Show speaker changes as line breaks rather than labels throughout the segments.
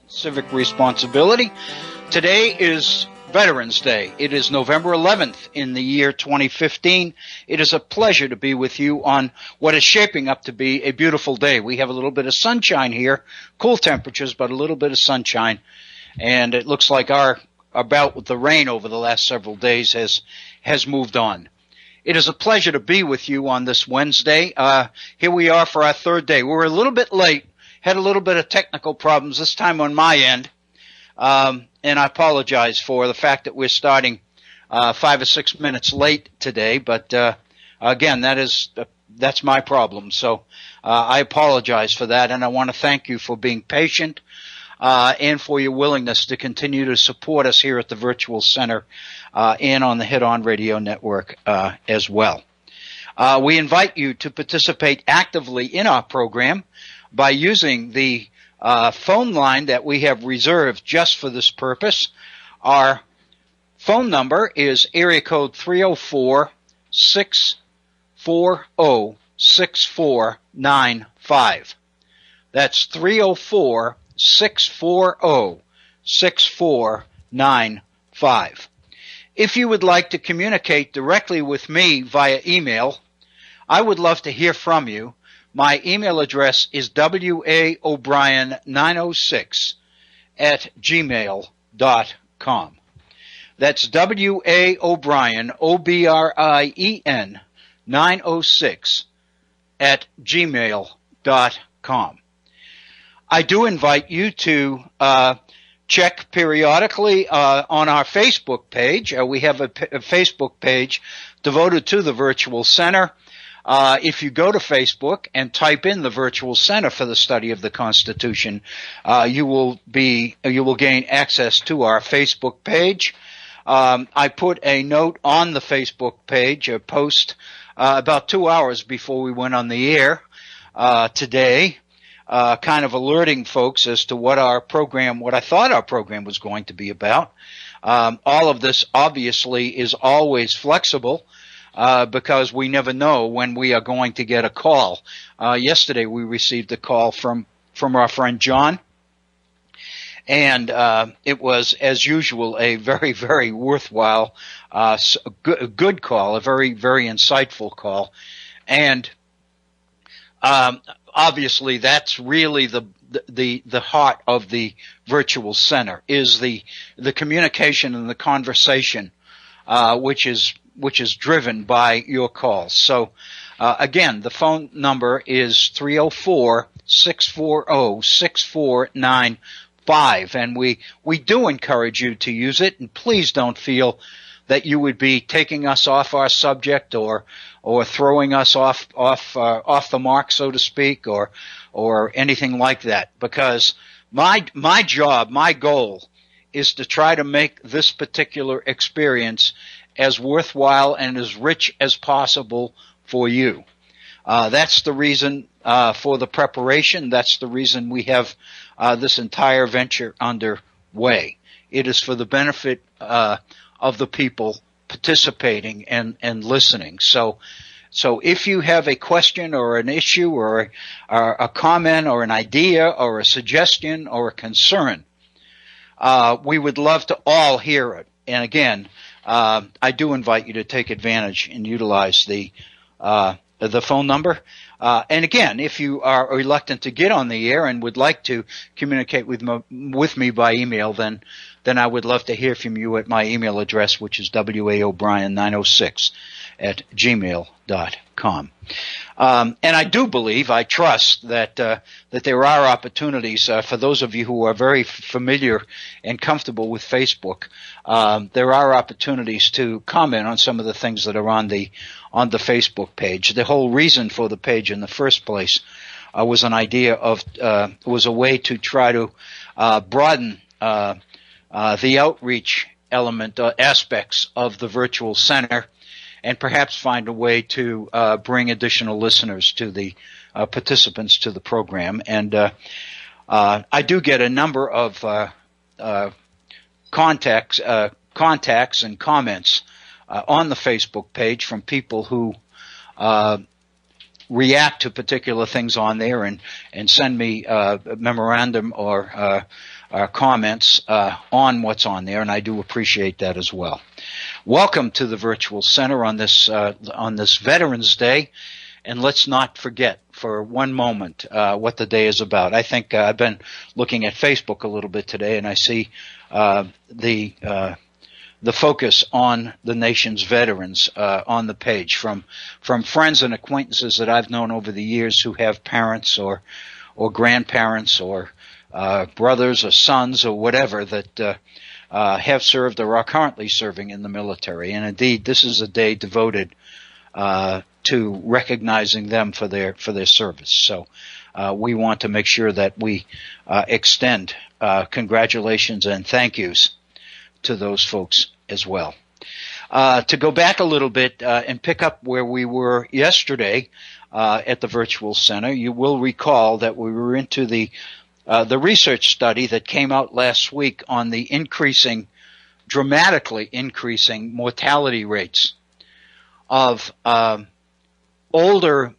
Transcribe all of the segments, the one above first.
civic responsibility. Today is Veterans Day. It is November 11th in the year 2015. It is a pleasure to be with you on what is shaping up to be a beautiful day. We have a little bit of sunshine here, cool temperatures, but a little bit of sunshine. And it looks like our bout with the rain over the last several days has moved on. It is a pleasure to be with you on this Wednesday. Here we are for our third day. We're a little bit late, had a little bit of technical problems this time on my end. And I apologize for the fact that we're starting 5 or 6 minutes late today, but again, that's my problem. So I apologize for that, and I want to thank you for being patient and for your willingness to continue to support us here at the Virtual Center and on the Hit On Radio Network as well. We invite you to participate actively in our program by using the phone line that we have reserved just for this purpose. Our phone number is area code 304-640-6495. That's 304-640-6495. If you would like to communicate directly with me via email, I would love to hear from you. My email address is waobrien906@gmail.com. That's waobrien, O-B-R-I-E-N, 906@gmail.com. I do invite you to check periodically on our Facebook page. We have a Facebook page devoted to the Virtual Center. If you go to Facebook and type in the Virtual Center for the Study of the Constitution, you will gain access to our Facebook page. I put a note on the Facebook page, a post about 2 hours before we went on the air today, kind of alerting folks as to what I thought our program was going to be about. All of this obviously is always flexible. Because we never know when we are going to get a call. Yesterday we received a call from our friend John, and it was, as usual, a very, very worthwhile, good call, a very, very insightful call. And obviously that's really the heart of the Virtual Center, is the communication and the conversation, which is driven by your calls. So, again, the phone number is 304-640-6495, and we do encourage you to use it, and please don't feel that you would be taking us off our subject or throwing us off the mark, so to speak, or anything like that, because my job, my goal is to try to make this particular experience as worthwhile and as rich as possible for you. That's the reason for the preparation. That's the reason we have this entire venture underway. It is for the benefit of the people participating and listening. So if you have a question or an issue or a comment or an idea or a suggestion or a concern, we would love to all hear it. And again, I do invite you to take advantage and utilize the phone number. And again, if you are reluctant to get on the air and would like to communicate with me by email, then I would love to hear from you at my email address, which is waobrien906@gmail.com. And I do believe, I trust that there are opportunities for those of you who are very familiar and comfortable with Facebook. There are opportunities to comment on some of the things that are on the Facebook page. The whole reason for the page in the first place was an idea of was a way to try to broaden the outreach element aspects of the Virtual Center, and perhaps find a way to bring additional listeners to the participants to the program. And I do get a number of contacts and comments on the Facebook page from people who react to particular things on there and send me a memorandum or comments on what's on there, and I do appreciate that as well. Welcome to the Virtual Center on this Veterans Day, and let's not forget for one moment what the day is about. I think I've been looking at Facebook a little bit today, and I see the focus on the nation's veterans on the page from friends and acquaintances that I've known over the years who have parents or grandparents or brothers or sons or whatever that have served or are currently serving in the military. And indeed, this is a day devoted to recognizing them for their service. So we want to make sure that we extend congratulations and thank yous to those folks as well. To go back a little bit and pick up where we were yesterday at the Virtual Center, you will recall that we were into the research study that came out last week on the dramatically increasing mortality rates of older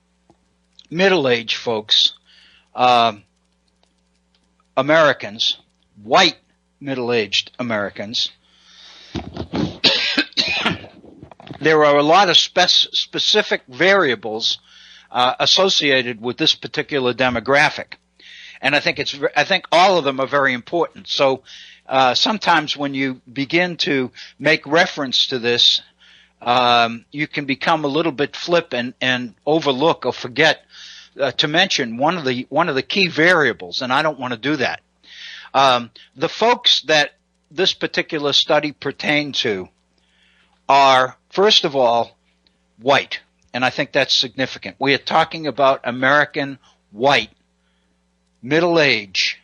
middle-aged folks, Americans, white middle-aged Americans. There are a lot of specific variables associated with this particular demographic, and I think all of them are very important. So sometimes when you begin to make reference to this, you can become a little bit flip and overlook or forget to mention one of the key variables, and I don't want to do that. The folks that this particular study pertained to are, first of all, white, and I think that's significant. We are talking about American white, middle-aged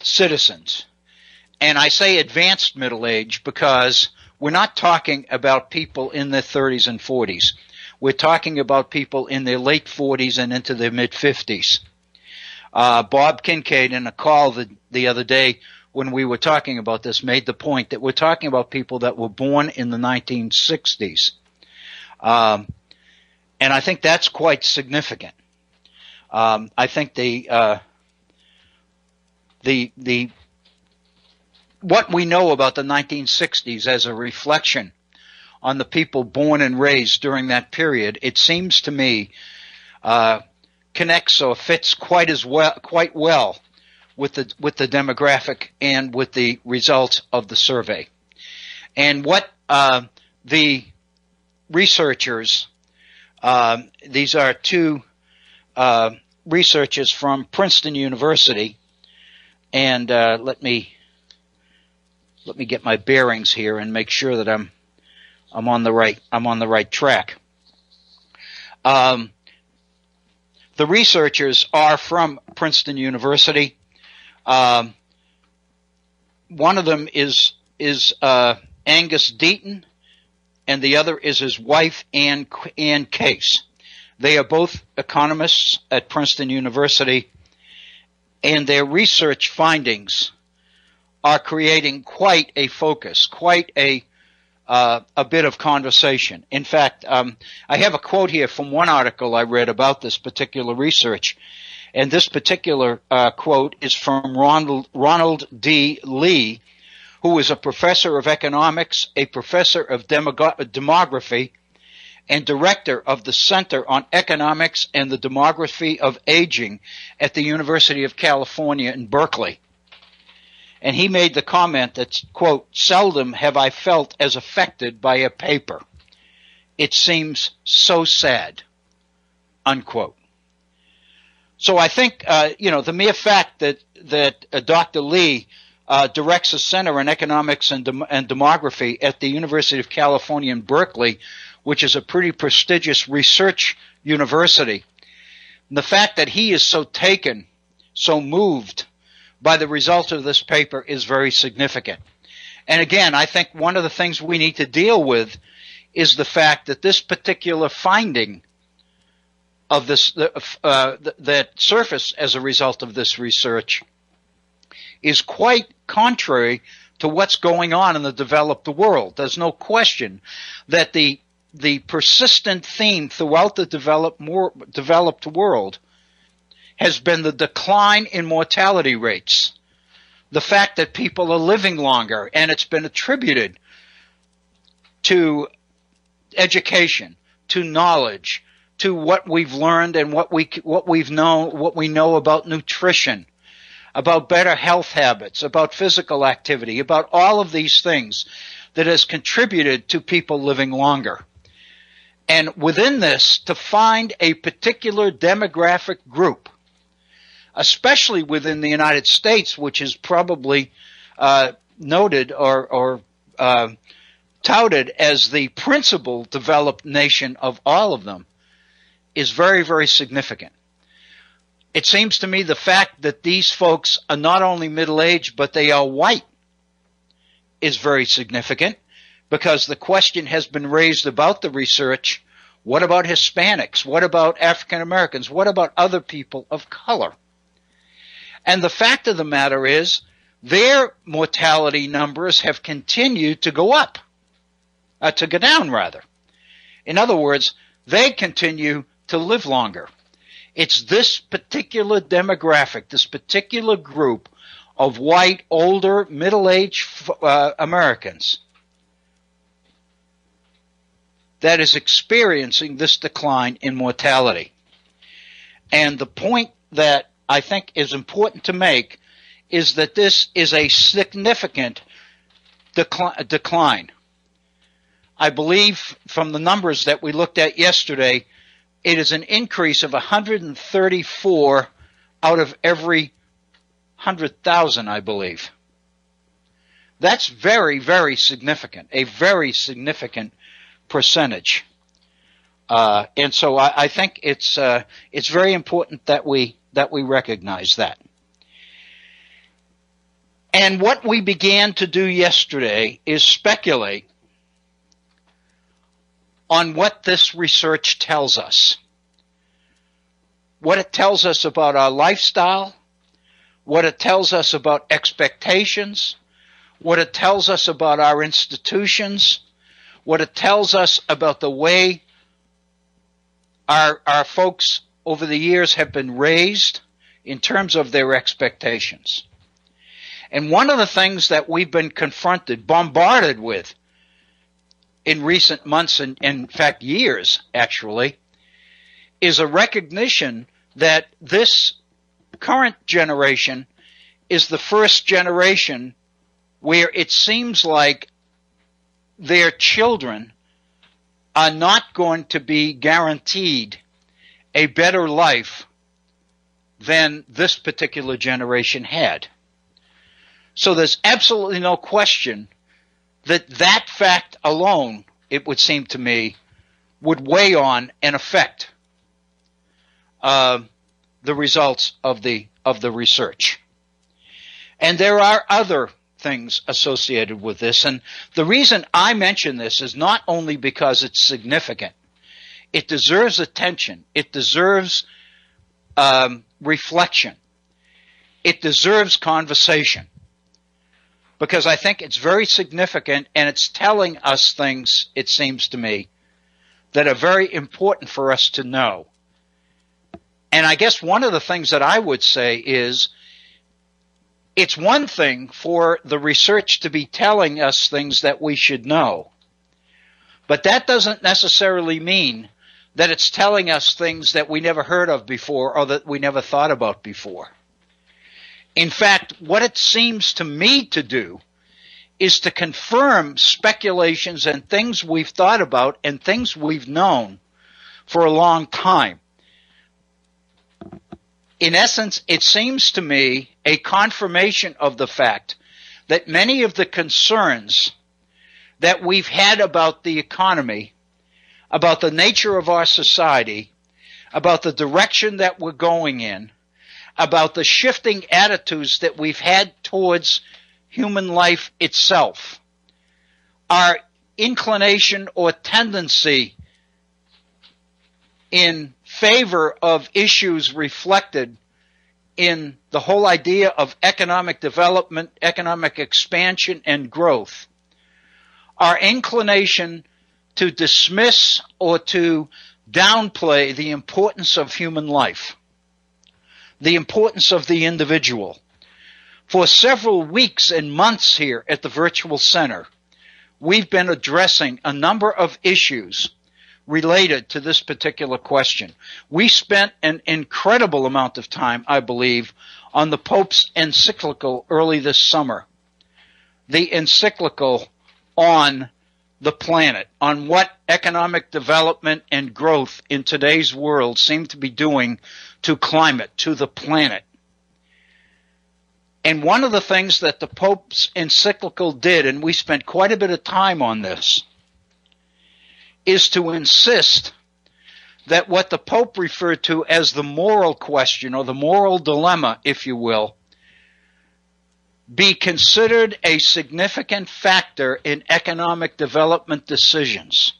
citizens. And I say advanced middle age because we're not talking about people in their 30s and 40s. We're talking about people in their late 40s and into their mid-50s. Bob Kincaid, in a call the other day when we were talking about this, made the point that we're talking about people that were born in the 1960s. And I think that's quite significant. I think what we know about the 1960s as a reflection on the people born and raised during that period, it seems to me connects or fits quite well with the demographic and with the results of the survey. And what the researchers, these are two researchers from Princeton University, and let me get my bearings here and make sure that I'm on the right track. The researchers are from Princeton University. One of them is Angus Deaton, and the other is his wife, Ann Case. They are both economists at Princeton University, and their research findings are creating quite a focus, quite a bit of conversation. In fact, I have a quote here from one article I read about this particular research, and this particular quote is from Ronald D. Lee, who is a professor of economics, a professor of demography, and director of the Center on Economics and the Demography of Aging at the University of California in Berkeley. And he made the comment that, quote, "Seldom have I felt as affected by a paper. It seems so sad," unquote. So I think, the mere fact that Dr. Lee directs a Center on Economics and Demography at the University of California in Berkeley, which is a pretty prestigious research university, and the fact that he is so taken, so moved by the result of this paper is very significant. And again, I think one of the things we need to deal with is the fact that this particular finding of this that surfaced as a result of this research is quite contrary to what's going on in the developed world. There's no question that the the persistent theme throughout the developed world has been the decline in mortality rates. The fact that people are living longer, and it's been attributed to education, to knowledge, to what we've learned and what we know about nutrition, about better health habits, about physical activity, about all of these things that has contributed to people living longer. And within this, to find a particular demographic group, especially within the United States, which is probably noted or touted as the principal developed nation of all of them, is very, very significant. It seems to me the fact that these folks are not only middle-aged, but they are white, is very significant, because the question has been raised about the research: what about Hispanics? What about African Americans? What about other people of color? And the fact of the matter is, their mortality numbers have continued to go up, to go down rather. In other words, they continue to live longer. It's this particular demographic, this particular group of white, older, middle-aged Americans that is experiencing this decline in mortality. And the point that I think is important to make is that this is a significant decline. I believe from the numbers that we looked at yesterday, it is an increase of 134 out of every 100,000, I believe. That's very, very significant, a very significant percentage. And so I think it's very important that we recognize that. And what we began to do yesterday is speculate on what this research tells us. What it tells us about our lifestyle, what it tells us about expectations, what it tells us about our institutions, what it tells us about the way our folks over the years have been raised in terms of their expectations. And one of the things that we've been bombarded with in recent months, and in fact years actually, is a recognition that this current generation is the first generation where it seems like their children are not going to be guaranteed a better life than this particular generation had. So there's absolutely no question that fact alone, it would seem to me, would weigh on and affect the results of the research. And there are other things associated with this, and the reason I mention this is not only because it's significant. It deserves attention. It deserves reflection. It deserves conversation. Because I think it's very significant, and it's telling us things, it seems to me, that are very important for us to know. And I guess one of the things that I would say is, it's one thing for the research to be telling us things that we should know, but that doesn't necessarily mean that it's telling us things that we never heard of before or that we never thought about before. In fact, what it seems to me to do is to confirm speculations and things we've thought about and things we've known for a long time. In essence, it seems to me a confirmation of the fact that many of the concerns that we've had about the economy, about the nature of our society, about the direction that we're going in, about the shifting attitudes that we've had towards human life itself, our inclination or tendency in favor of issues reflected in the whole idea of economic development, economic expansion, and growth, our inclination to dismiss or to downplay the importance of human life, the importance of the individual. For several weeks and months here at the Virtual Center, we've been addressing a number of issues related to this particular question. We spent an incredible amount of time, I believe, on the Pope's encyclical early this summer, the encyclical on the planet, on what economic development and growth in today's world seem to be doing to climate, to the planet. And one of the things that the Pope's encyclical did, and we spent quite a bit of time on this, is to insist that what the Pope referred to as the moral question, or the moral dilemma, if you will, be considered a significant factor in economic development decisions.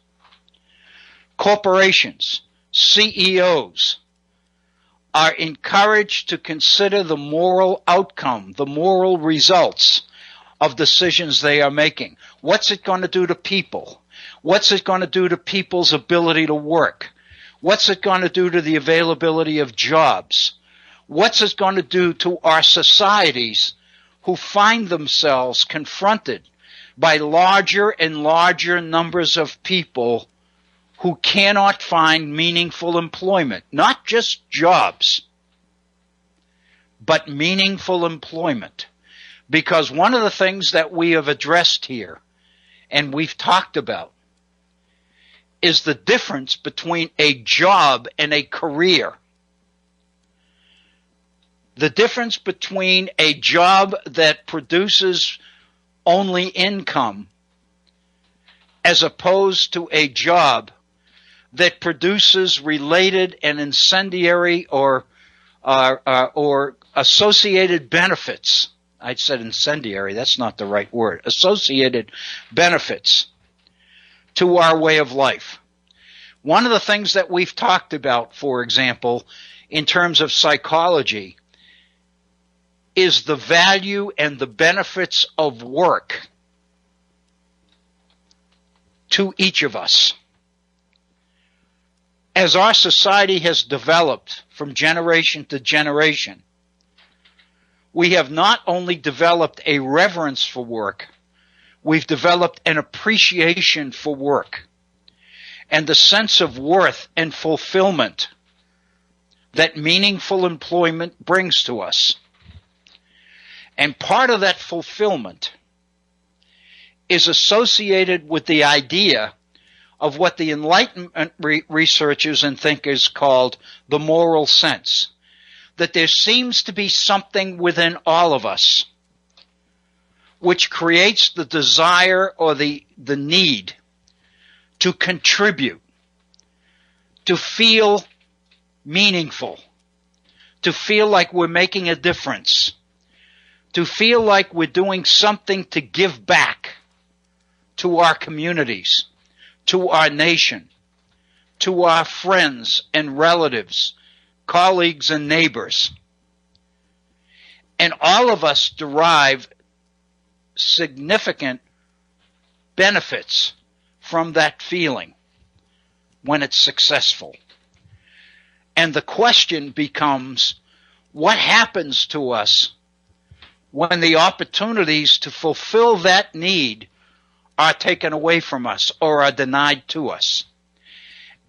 Corporations, CEOs, are encouraged to consider the moral outcome, the moral results of decisions they are making. What's it going to do to people? What's it going to do to people's ability to work? What's it going to do to the availability of jobs? What's it going to do to our societies who find themselves confronted by larger and larger numbers of people who cannot find meaningful employment? Not just jobs, but meaningful employment. Because one of the things that we have addressed here, and we've talked about, is the difference between a job and a career. The difference between a job that produces only income as opposed to a job that produces related and incendiary or associated benefits. I said incendiary, that's not the right word. Associated benefits to our way of life. One of the things that we've talked about, for example, in terms of psychology, is the value and the benefits of work to each of us. As our society has developed from generation to generation, we have not only developed a reverence for work, we've developed an appreciation for work and the sense of worth and fulfillment that meaningful employment brings to us. And part of that fulfillment is associated with the idea of what the Enlightenment researchers and thinkers called the moral sense, that there seems to be something within all of us which creates the desire or the need to contribute, to feel meaningful, to feel like we're making a difference, to feel like we're doing something to give back to our communities, to our nation, to our friends and relatives, colleagues and neighbors. And all of us derive significant benefits from that feeling when it's successful. And the question becomes, what happens to us when the opportunities to fulfill that need are taken away from us or are denied to us?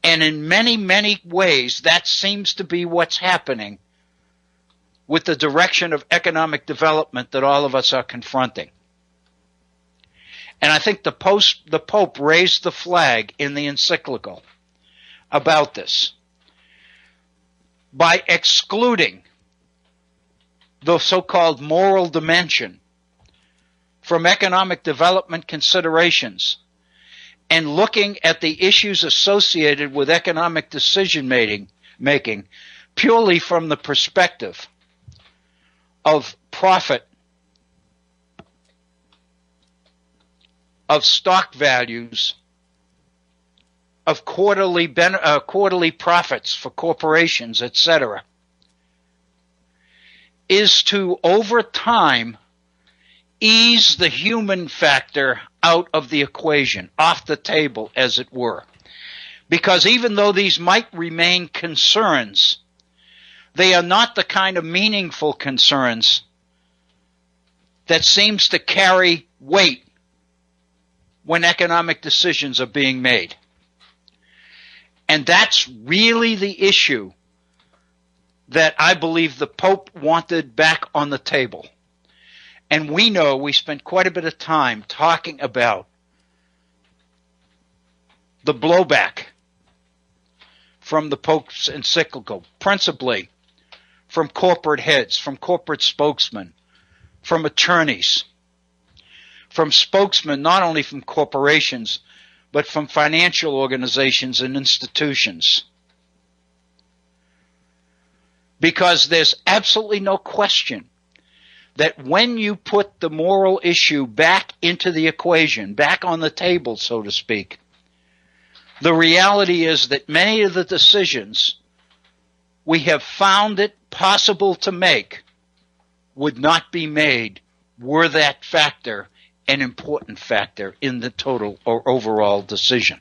And in many, many ways, that seems to be what's happening with the direction of economic development that all of us are confronting. And I think the Pope raised the flag in the encyclical about this by excluding the so-called moral dimension from economic development considerations and looking at the issues associated with economic decision making purely from the perspective of profit, of stock values, of quarterly profits for corporations, etc., is to, over time, ease the human factor out of the equation, off the table, as it were. Because even though these might remain concerns, they are not the kind of meaningful concerns that seems to carry weight when economic decisions are being made. And that's really the issue that I believe the Pope wanted back on the table. And we know we spent quite a bit of time talking about the blowback from the Pope's encyclical, principally from corporate heads, from corporate spokesmen, from attorneys, from spokesmen not only from corporations, but from financial organizations and institutions. Because there's absolutely no question that when you put the moral issue back into the equation, back on the table, so to speak, the reality is that many of the decisions we have found it possible to make would not be made were that factor an important factor in the total or overall decision.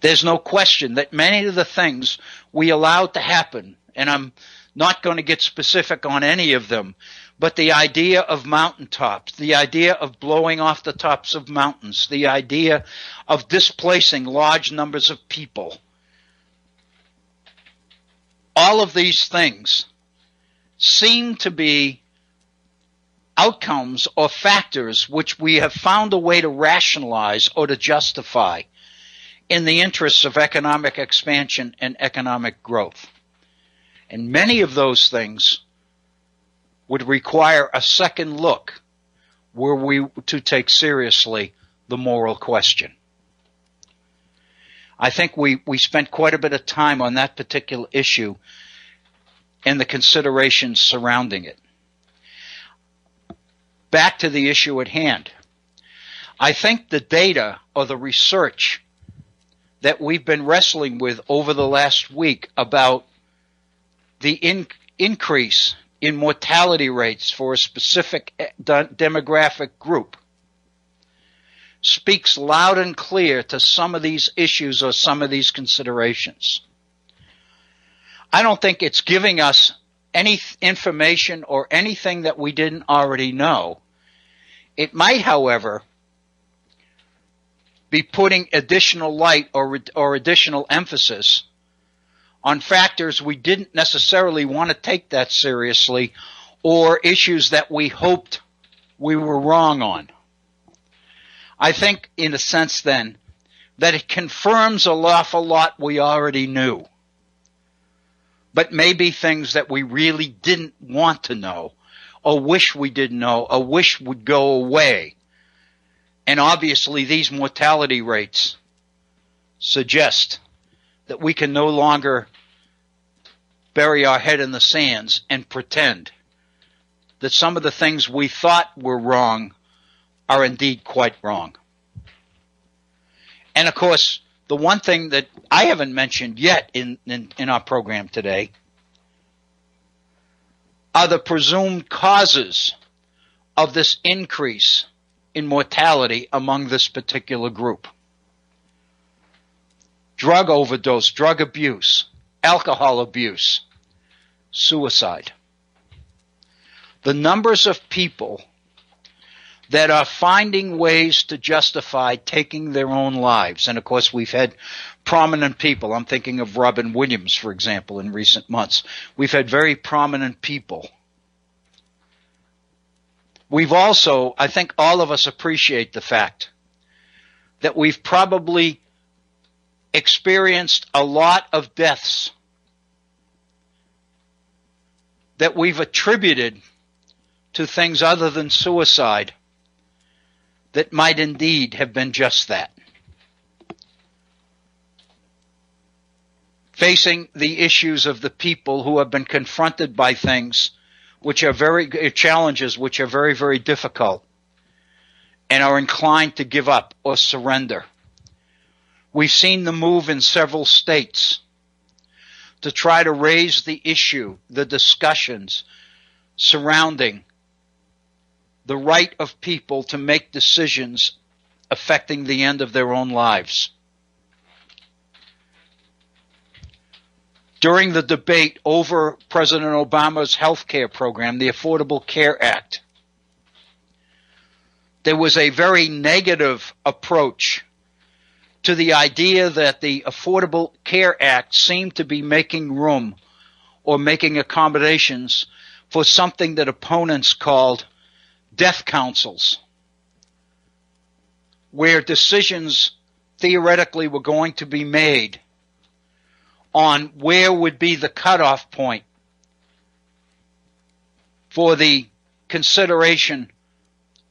There's no question that many of the things we allowed to happen, and I'm not going to get specific on any of them, but the idea of mountaintops, the idea of blowing off the tops of mountains, the idea of displacing large numbers of people, all of these things seem to be outcomes or factors which we have found a way to rationalize or to justify in the interests of economic expansion and economic growth. And many of those things would require a second look were we to take seriously the moral question. I think we spent quite a bit of time on that particular issue and the considerations surrounding it. Back to the issue at hand. I think the data or the research that we've been wrestling with over the last week about the increase in mortality rates for a specific demographic group speaks loud and clear to some of these issues or some of these considerations. I don't think it's giving us any information or anything that we didn't already know. It might, however, be putting additional light or additional emphasis on factors we didn't necessarily want to take that seriously or issues that we hoped we were wrong on. I think, in a sense, then, that it confirms an awful lot we already knew, but maybe things that we really didn't want to know or wish we didn't know or wish would go away. And obviously these mortality rates suggest that we can no longer bury our head in the sands and pretend that some of the things we thought were wrong are indeed quite wrong. And of course, the one thing that I haven't mentioned yet in our program today are the presumed causes of this increase in mortality among this particular group. Drug overdose, drug abuse, alcohol abuse, suicide. The numbers of people that are finding ways to justify taking their own lives. And of course, we've had prominent people. I'm thinking of Robin Williams, for example, in recent months. We've had very prominent people. We've also, I think all of us appreciate the fact that we've probably experienced a lot of deaths that we've attributed to things other than suicide that might indeed have been just that. Facing the issues of the people who have been confronted by things which are challenges which are very, very difficult and are inclined to give up or surrender. We've seen the move in several states to try to raise the issue, the discussions surrounding the right of people to make decisions affecting the end of their own lives. During the debate over President Obama's health care program, the Affordable Care Act, there was a very negative approach to the idea that the Affordable Care Act seemed to be making room or making accommodations for something that opponents called death councils, where decisions theoretically were going to be made on where would be the cutoff point for the consideration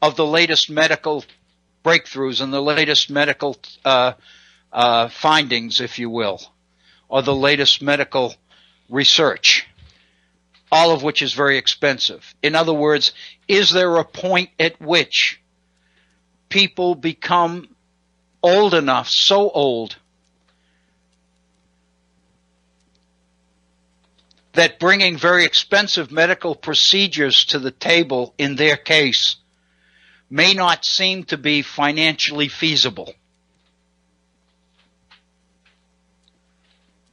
of the latest medical breakthroughs and the latest medical findings, if you will, or the latest medical research, all of which is very expensive. In other words, is there a point at which people become old enough, so old, that bringing very expensive medical procedures to the table in their case may not seem to be financially feasible?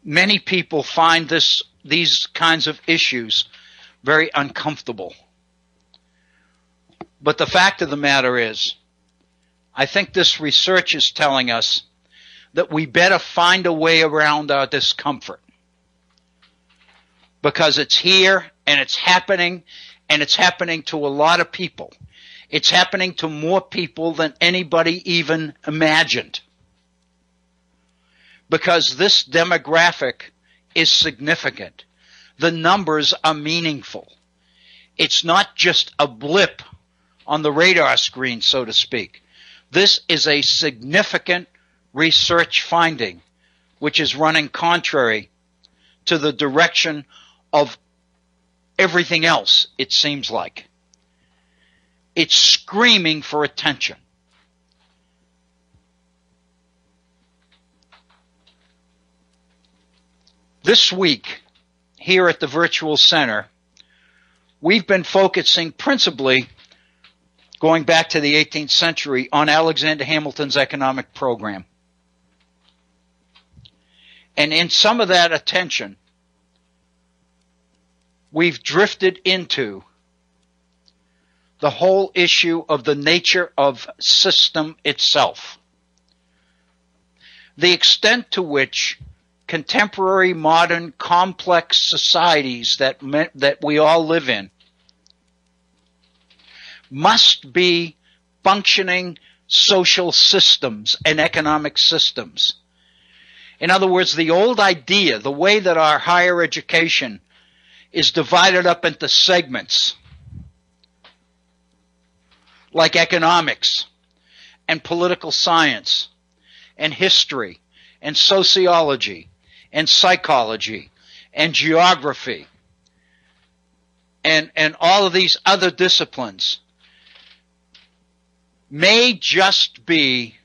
Many people find these kinds of issues very uncomfortable. But the fact of the matter is, I think this research is telling us that we better find a way around our discomfort, because it's here and it's happening to a lot of people. It's happening to more people than anybody even imagined, because this demographic is significant. The numbers are meaningful. It's not just a blip on the radar screen, so to speak. This is a significant research finding, which is running contrary to the direction of everything else, it seems like. It's screaming for attention. This week, here at the Virtual Center, we've been focusing principally, going back to the 18th century, on Alexander Hamilton's economic program. And in some of that attention, we've drifted into the whole issue of the nature of system itself. The extent to which contemporary, modern, complex societies that we all live in must be functioning social systems and economic systems. In other words, the old idea, the way that our higher education is divided up into segments, like economics and political science and history and sociology and psychology and geography and all of these other disciplines, may just be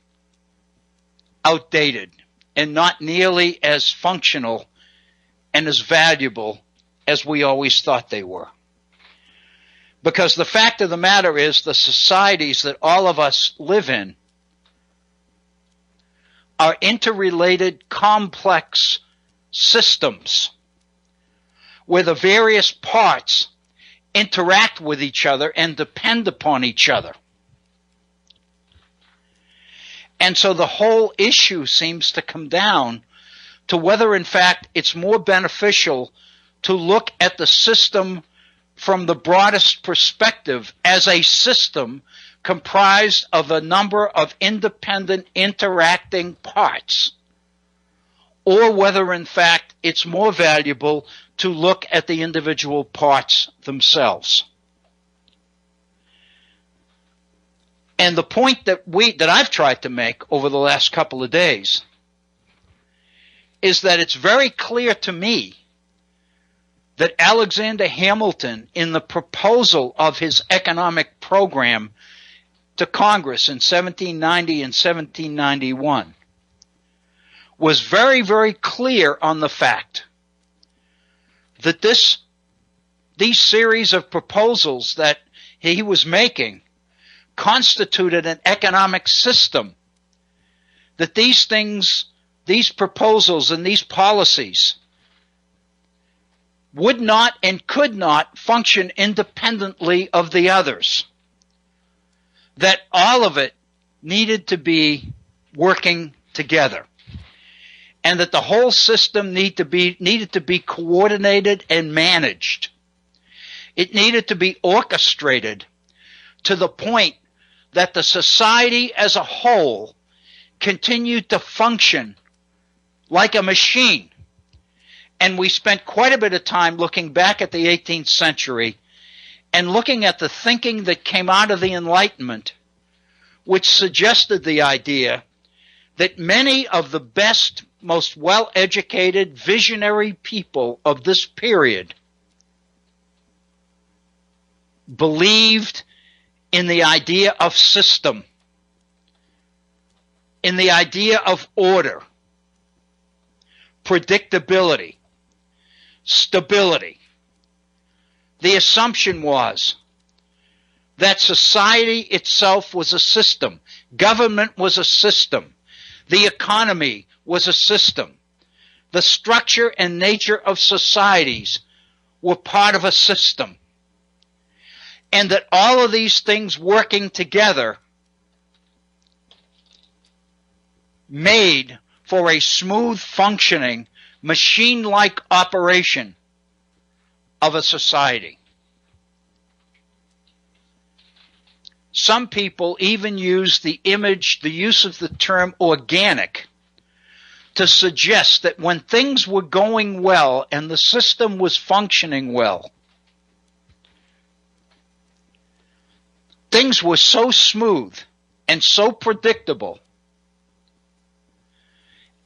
outdated and not nearly as functional and as valuable as we always thought they were. Because the fact of the matter is, the societies that all of us live in are interrelated, complex systems where the various parts interact with each other and depend upon each other. And so the whole issue seems to come down to whether, in fact, it's more beneficial to look at the system from the broadest perspective as a system comprised of a number of independent interacting parts, or whether in fact it's more valuable to look at the individual parts themselves. And the point that I've tried to make over the last couple of days is that it's very clear to me that Alexander Hamilton, in the proposal of his economic program to Congress in 1790 and 1791, was very, very clear on the fact that these series of proposals that he was making constituted an economic system, that these things, these proposals and these policies would not and could not function independently of the others, that all of it needed to be working together, and that the whole system needed to be coordinated and managed. It needed to be orchestrated to the point that the society as a whole continued to function like a machine. And we spent quite a bit of time looking back at the 18th century and looking at the thinking that came out of the Enlightenment, which suggested the idea that many of the best, most well-educated, visionary people of this period believed in the idea of system, in the idea of order, predictability, stability. The assumption was that society itself was a system. Government was a system. The economy was a system. The structure and nature of societies were part of a system. And that all of these things working together made for a smooth functioning, machine-like operation of a society. Some people even use the use of the term organic to suggest that when things were going well and the system was functioning well, things were so smooth and so predictable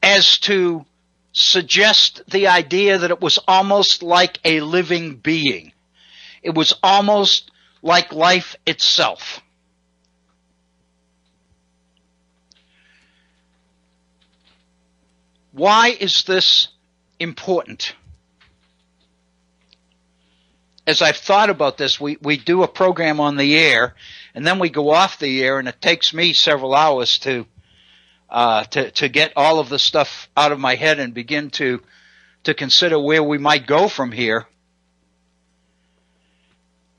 as to suggest the idea that it was almost like a living being. It was almost like life itself. Why is this important? As I've thought about this, we do a program on the air, and then we go off the air, and it takes me several hours to get all of the stuff out of my head and begin to consider where we might go from here.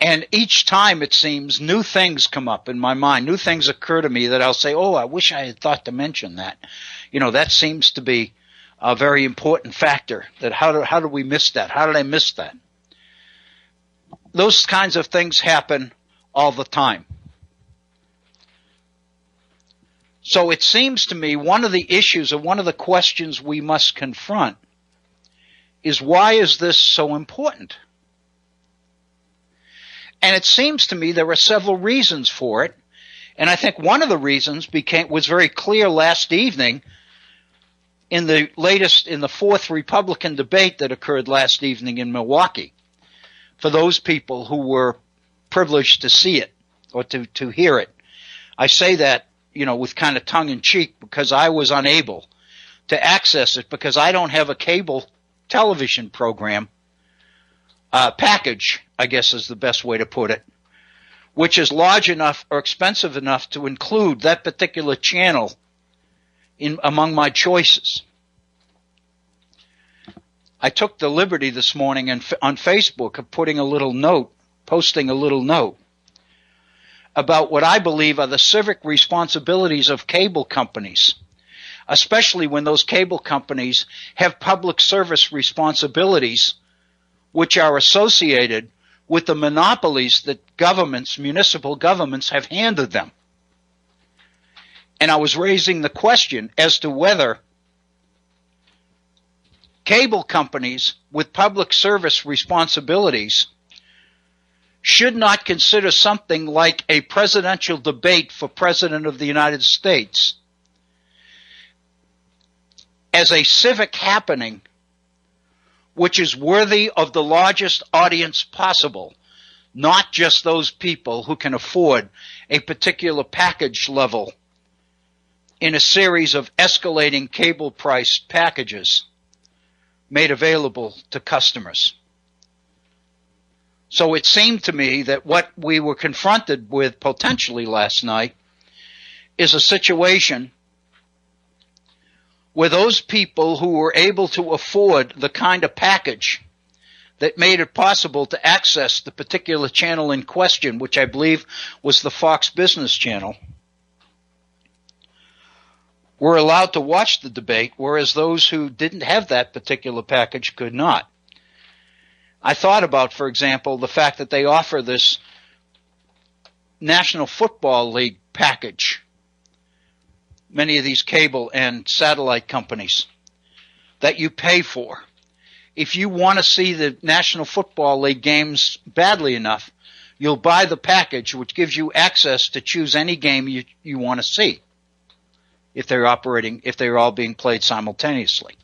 And each time, it seems, new things come up in my mind. New things occur to me that I'll say, oh, I wish I had thought to mention that. You know, that seems to be a very important factor. That how do we miss that? How did I miss that? Those kinds of things happen all the time. So it seems to me one of the issues or one of the questions we must confront is, why is this so important? And it seems to me there are several reasons for it. And I think one of the reasons was very clear last evening in the fourth Republican debate that occurred last evening in Milwaukee, for those people who were privileged to see it or to hear it. I say that, you know, with kind of tongue in cheek, because I was unable to access it because I don't have a cable television program package, I guess is the best way to put it, which is large enough or expensive enough to include that particular channel among my choices. I took the liberty this morning on Facebook of posting a little note about what I believe are the civic responsibilities of cable companies, especially when those cable companies have public service responsibilities which are associated with the monopolies that municipal governments have handed them. And I was raising the question as to whether cable companies with public service responsibilities should not consider something like a presidential debate for President of the United States as a civic happening which is worthy of the largest audience possible, not just those people who can afford a particular package level in a series of escalating cable-priced packages made available to customers. So it seemed to me that what we were confronted with potentially last night is a situation where those people who were able to afford the kind of package that made it possible to access the particular channel in question, which I believe was the Fox Business Channel, were allowed to watch the debate, whereas those who didn't have that particular package could not. I thought about, for example, the fact that they offer this National Football League package, many of these cable and satellite companies, that you pay for. If you want to see the National Football League games badly enough, you'll buy the package, which gives you access to choose any game you want to see if they're all being played simultaneously.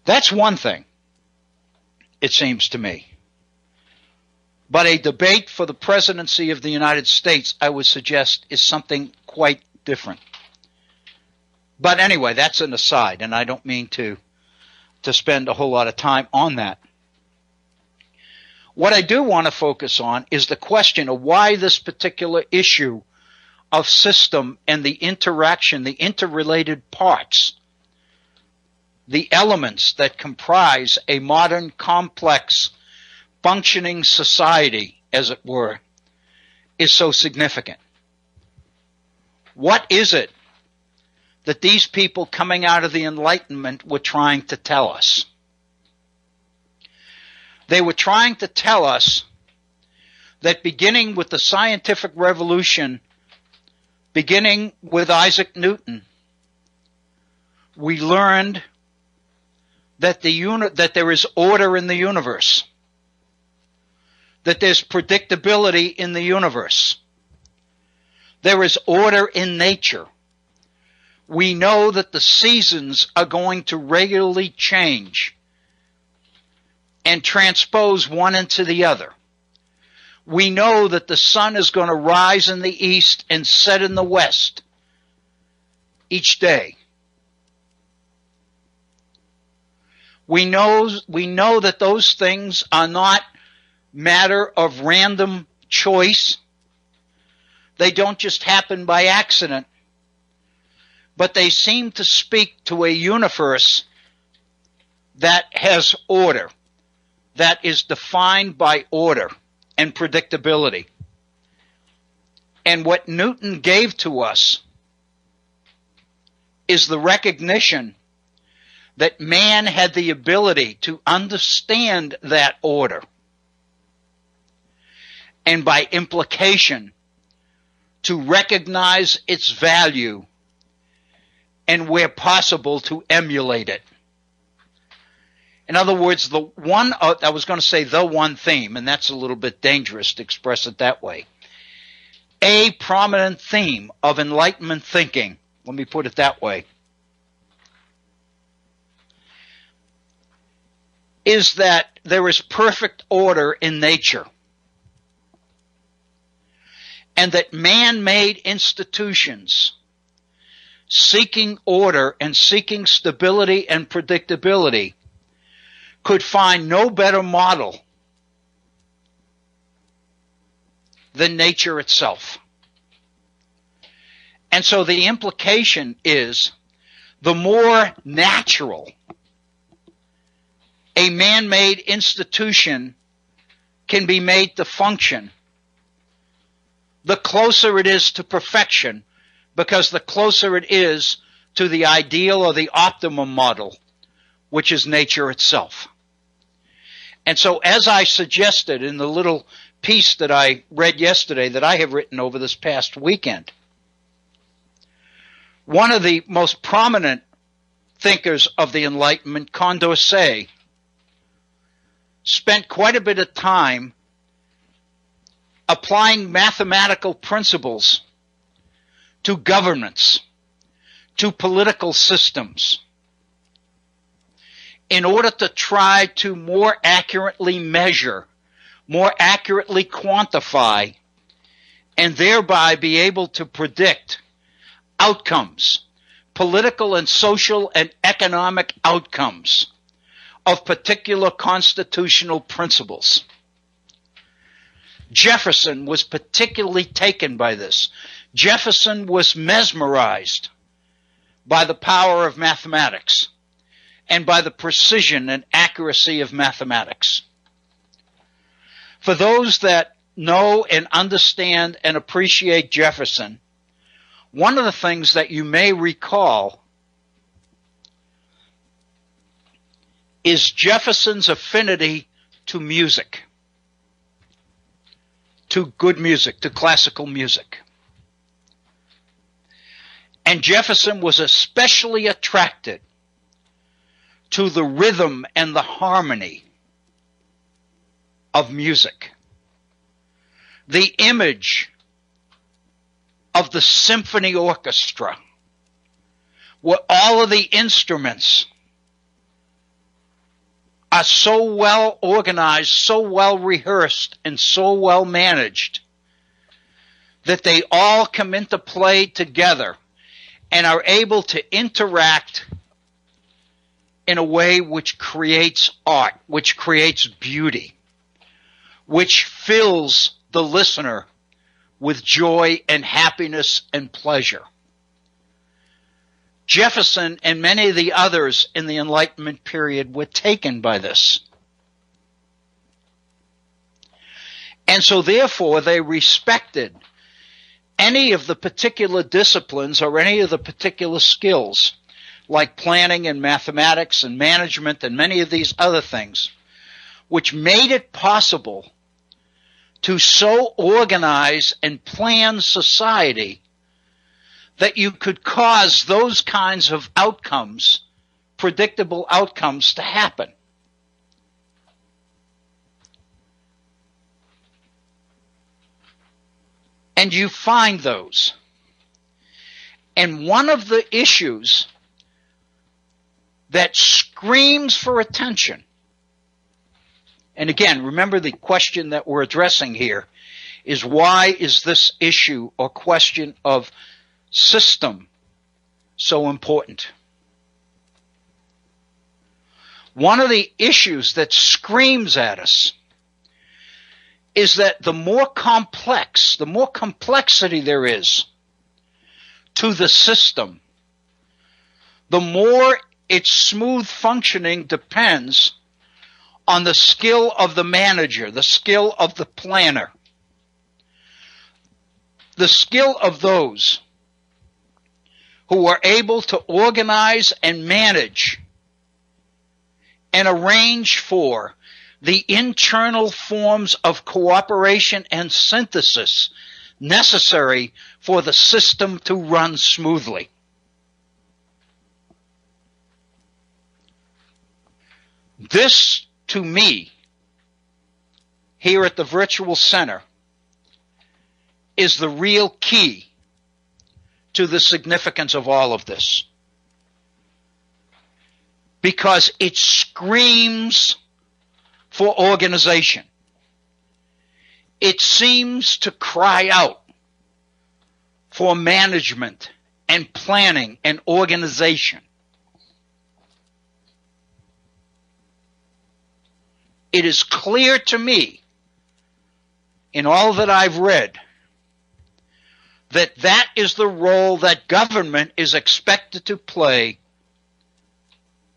That's one thing, it seems to me. But a debate for the presidency of the United States, I would suggest, is something quite different. But anyway, that's an aside, and I don't mean to spend a whole lot of time on that. What I do want to focus on is the question of why this particular issue of system and the interaction, the interrelated parts, the elements that comprise a modern, complex, functioning society, as it were, is so significant. What is it that these people coming out of the Enlightenment were trying to tell us? They were trying to tell us that beginning with the scientific revolution, beginning with Isaac Newton, we learned that that there is order in the universe, that there's predictability in the universe, there is order in nature. We know that the seasons are going to regularly change and transpose one into the other. We know that the sun is going to rise in the east and set in the west each day. We know that those things are not matter of random choice. They don't just happen by accident, but they seem to speak to a universe that has order, that is defined by order and predictability. And what Newton gave to us is the recognition that man had the ability to understand that order, and by implication, to recognize its value, and where possible, to emulate it. In other words, the one theme, and that's a little bit dangerous to express it that way. A prominent theme of Enlightenment thinking, let me put it that way, is that there is perfect order in nature, and that man-made institutions seeking order and seeking stability and predictability could find no better model than nature itself. And so the implication is, the more natural a man-made institution can be made to function, the closer it is to perfection, because the closer it is to the ideal or the optimum model, which is nature itself. And so, as I suggested in the little piece that I read yesterday that I have written over this past weekend, one of the most prominent thinkers of the Enlightenment, Condorcet, spent quite a bit of time applying mathematical principles to governance, to political systems, in order to try to more accurately measure, more accurately quantify, and thereby be able to predict outcomes, political and social and economic outcomes of particular constitutional principles. Jefferson was particularly taken by this. Jefferson was mesmerized by the power of mathematics and by the precision and accuracy of mathematics. For those that know and understand and appreciate Jefferson, one of the things that you may recall is Jefferson's affinity to music, to good music, to classical music. And Jefferson was especially attracted to the rhythm and the harmony of music. The image of the symphony orchestra, where all of the instruments are so well organized, so well rehearsed, and so well managed that they all come into play together and are able to interact in a way which creates art, which creates beauty, which fills the listener with joy and happiness and pleasure. Jefferson and many of the others in the Enlightenment period were taken by this. And so therefore they respected any of the particular disciplines or any of the particular skills, like planning and mathematics and management and many of these other things, which made it possible to so organize and plan society that you could cause those kinds of outcomes, predictable outcomes, to happen. And you find those. And one of the issues that screams for attention, and again, remember the question that we're addressing here is, why is this issue or question of system so important? One of the issues that screams at us is that the more complexity there is to the system, the more its smooth functioning depends on the skill of the manager, the skill of the planner, the skill of those who are able to organize and manage and arrange for the internal forms of cooperation and synthesis necessary for the system to run smoothly. This, to me, here at the Virtual Center, is the real key to the significance of all of this. Because it screams for organization. It seems to cry out for management and planning and organization. It is clear to me, in all that I've read, that that is the role that government is expected to play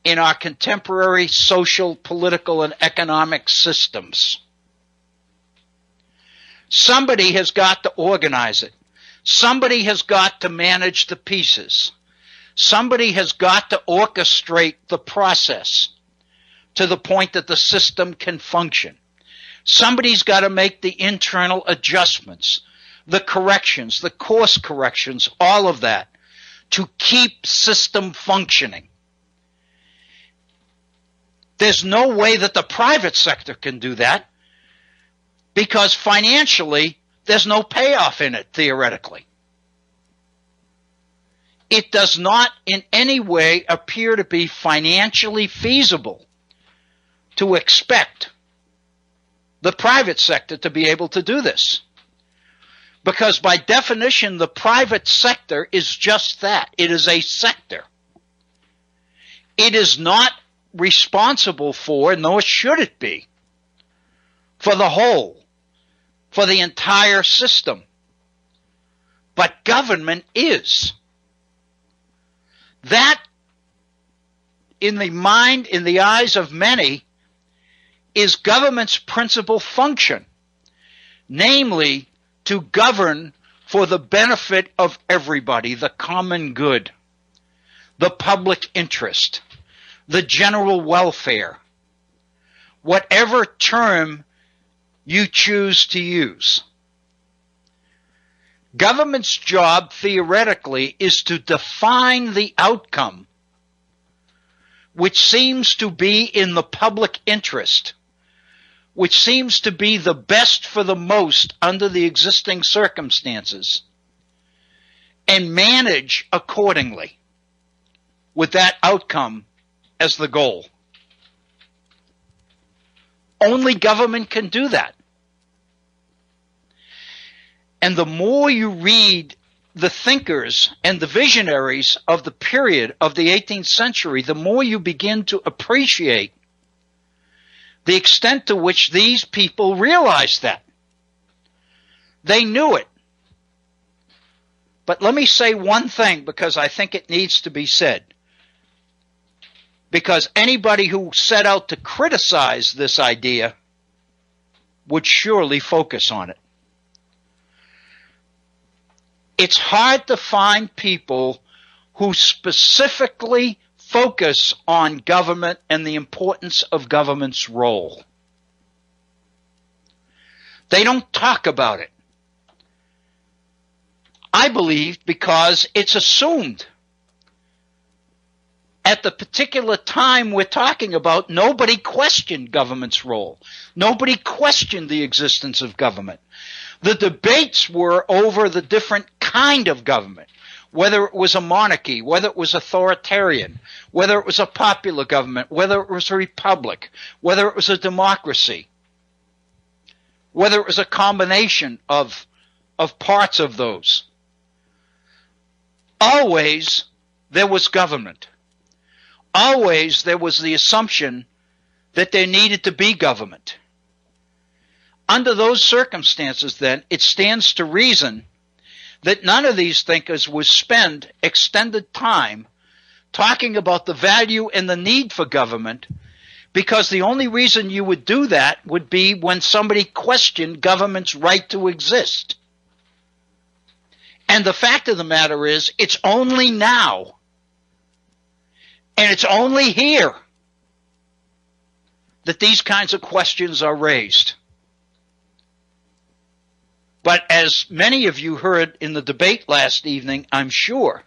in our contemporary social, political, and economic systems. Somebody has got to organize it. Somebody has got to manage the pieces. Somebody has got to orchestrate the process to the point that the system can function. Somebody's got to make the internal adjustments, the corrections, the course corrections, all of that, to keep system functioning. There's no way that the private sector can do that, because financially there's no payoff in it, theoretically. It does not in any way appear to be financially feasible to expect the private sector to be able to do this. Because by definition, the private sector is just that. It is a sector. It is not responsible for, nor should it be, for the whole, for the entire system. But government is. That, in the mind, in the eyes of many, is government's principal function, namely to govern for the benefit of everybody, the common good, the public interest, the general welfare, whatever term you choose to use. Government's job, theoretically, is to define the outcome which seems to be in the public interest, which seems to be the best for the most under the existing circumstances, and manage accordingly with that outcome as the goal. Only government can do that. And the more you read the thinkers and the visionaries of the period of the 18th century, the more you begin to appreciate the extent to which these people realized that. They knew it. But let me say one thing, because I think it needs to be said. Because anybody who set out to criticize this idea would surely focus on it. It's hard to find people who specifically focus on government and the importance of government's role. They don't talk about it. I believe because it's assumed. At the particular time we're talking about, nobody questioned government's role. Nobody questioned the existence of government. The debates were over the different kind of government, whether it was a monarchy, whether it was authoritarian, whether it was a popular government, whether it was a republic, whether it was a democracy, whether it was a combination of parts of those. Always there was government. Always there was the assumption that there needed to be government. Under those circumstances, then, it stands to reason that none of these thinkers would spend extended time talking about the value and the need for government, because the only reason you would do that would be when somebody questioned government's right to exist. And the fact of the matter is, it's only now, and it's only here, that these kinds of questions are raised. But as many of you heard in the debate last evening, I'm sure,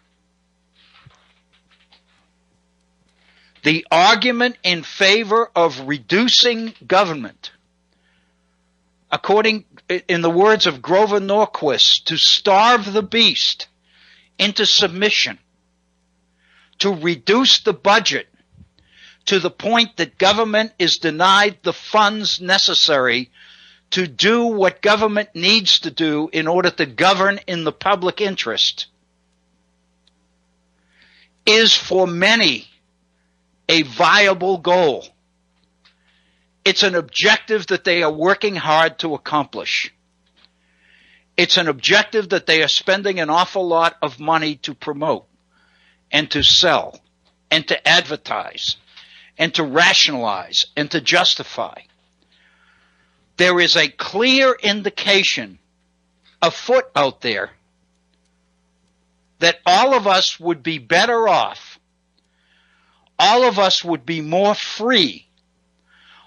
the argument in favor of reducing government, according, in the words of Grover Norquist, to starve the beast into submission, to reduce the budget to the point that government is denied the funds necessary to do what government needs to do in order to govern in the public interest, is for many a viable goal. It's an objective that they are working hard to accomplish. It's an objective that they are spending an awful lot of money to promote and to sell and to advertise and to rationalize and to justify. There is a clear indication afoot out there that all of us would be better off. All of us would be more free.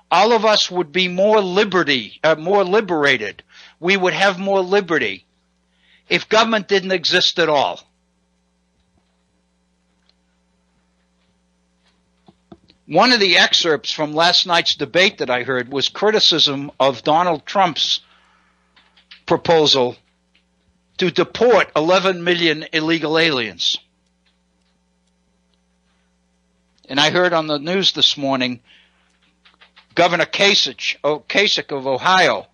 All of us would be more liberated. We would have more liberty if government didn't exist at all. One of the excerpts from last night's debate that I heard was criticism of Donald Trump's proposal to deport 11 million illegal aliens. And I heard on the news this morning Governor Kasich of Ohio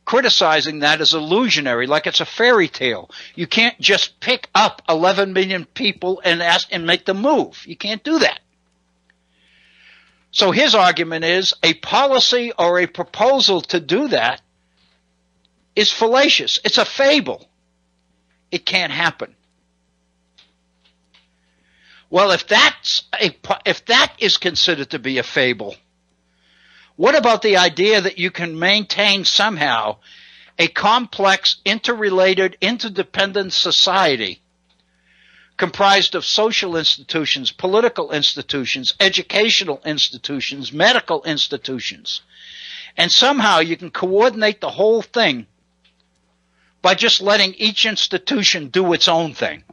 criticizing that as illusionary, like it's a fairy tale. You can't just pick up 11 million people and make them move. You can't do that. So his argument is a policy or a proposal to do that is fallacious. It's a fable. It can't happen. Well, if that is considered to be a fable, what about the idea that you can maintain somehow a complex, interrelated, interdependent society comprised of social institutions, political institutions, educational institutions, medical institutions, and somehow you can coordinate the whole thing by just letting each institution do its own thing?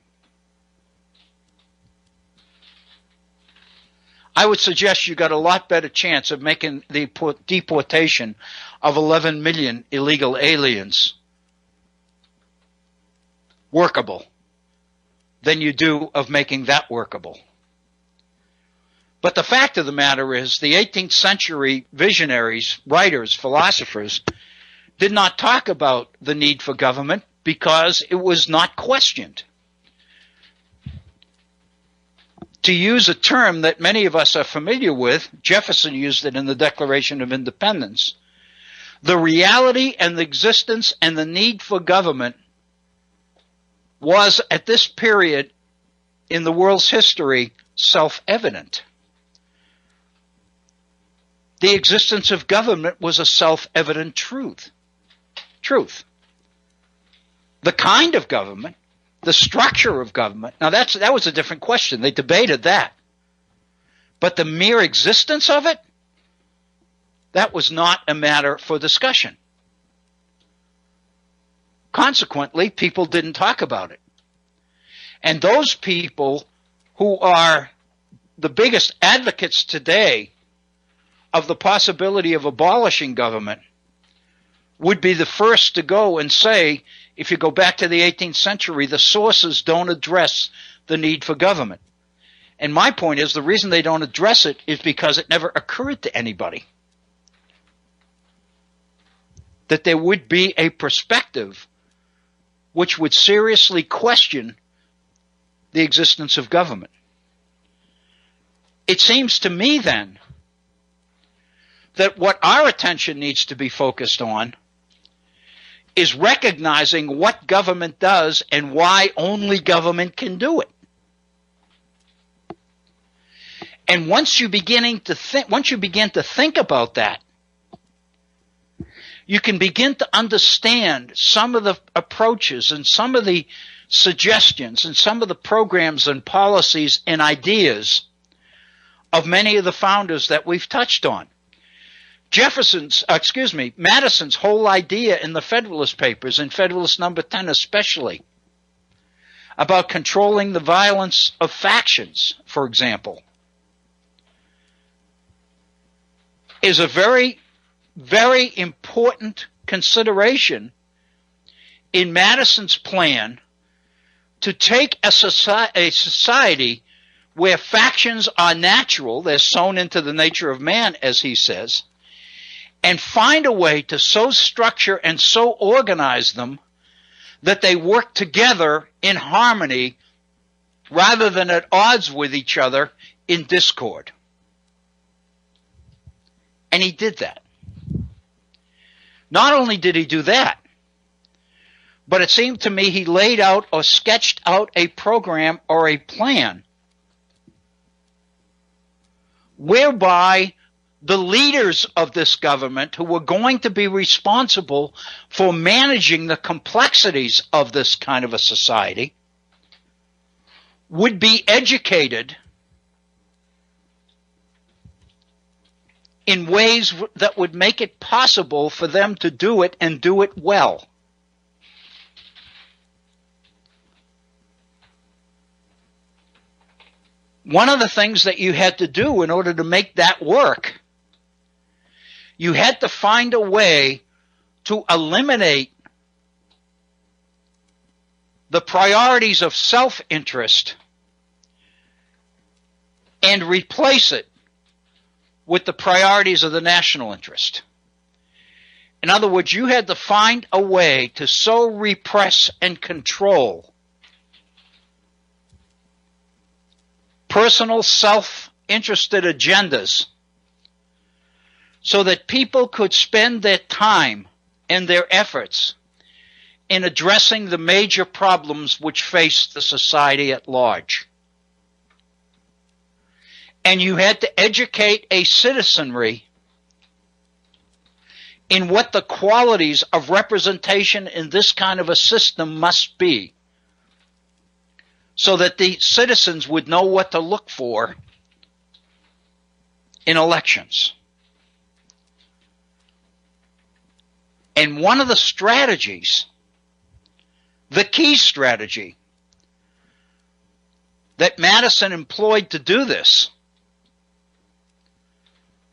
I would suggest you got a lot better chance of making the deportation of 11 million illegal aliens workable than you do of making that workable. But the fact of the matter is the 18th century visionaries, writers, philosophers did not talk about the need for government because it was not questioned. To use a term that many of us are familiar with, Jefferson used it in the Declaration of Independence, the reality and the existence and the need for government was, at this period in the world's history, self-evident. The existence of government was a self-evident truth. The kind of government, the structure of government, now that was a different question. They debated that. But the mere existence of it, that was not a matter for discussion. Consequently, people didn't talk about it. And those people who are the biggest advocates today of the possibility of abolishing government would be the first to go and say, if you go back to the 18th century, the sources don't address the need for government. And my point is the reason they don't address it is because it never occurred to anybody that there would be a perspective which would seriously question the existence of government. It seems to me then that what our attention needs to be focused on is recognizing what government does and why only government can do it. And once you begin to think about that, you can begin to understand some of the approaches and some of the suggestions and some of the programs and policies and ideas of many of the founders that we've touched on. Madison's whole idea in the Federalist Papers, in Federalist Number 10 especially, about controlling the violence of factions, for example, is a very, very important consideration in Madison's plan to take a society where factions are natural, they're sewn into the nature of man, as he says, and find a way to so structure and so organize them that they work together in harmony rather than at odds with each other in discord. And he did that. Not only did he do that, but it seemed to me he laid out or sketched out a program or a plan whereby the leaders of this government who were going to be responsible for managing the complexities of this kind of a society would be educated in ways that would make it possible for them to do it and do it well. One of the things that you had to do in order to make that work, you had to find a way to eliminate the priorities of self-interest and replace it with the priorities of the national interest. In other words, you had to find a way to so repress and control personal self-interested agendas so that people could spend their time and their efforts in addressing the major problems which face the society at large. And you had to educate a citizenry in what the qualities of representation in this kind of a system must be, so that the citizens would know what to look for in elections. And one of the strategies, the key strategy that Madison employed to do this,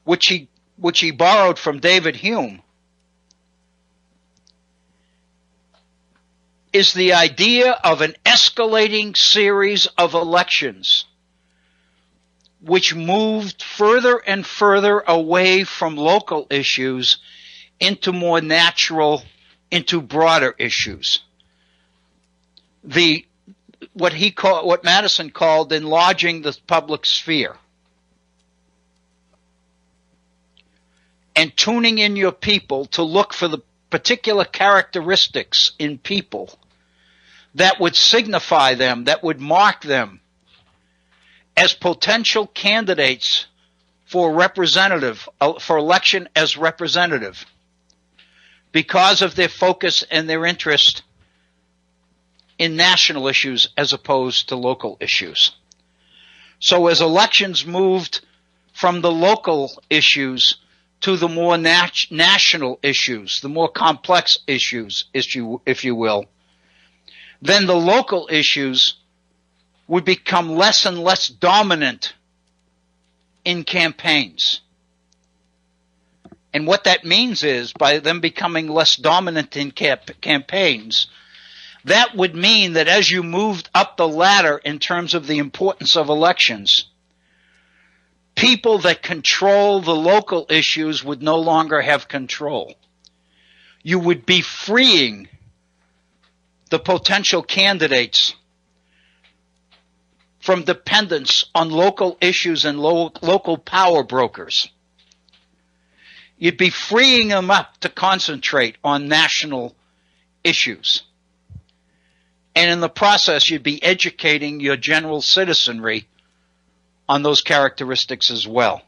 which he borrowed from David Hume, is the idea of an escalating series of elections which moved further and further away from local issues into more natural, into broader issues. What Madison called enlarging the public sphere. And tuning in your people to look for the particular characteristics in people that would signify them, that would mark them as potential candidates for election as representative, because of their focus and their interest in national issues as opposed to local issues. So as elections moved from the local issues to the more national issues, the more complex issues, if you will, then the local issues would become less and less dominant in campaigns. And what that means is, by them becoming less dominant in campaigns, that would mean that as you moved up the ladder in terms of the importance of elections, people that control the local issues would no longer have control. You would be freeing the potential candidates from dependence on local issues and local power brokers. You'd be freeing them up to concentrate on national issues. And in the process, you'd be educating your general citizenry on those characteristics as well.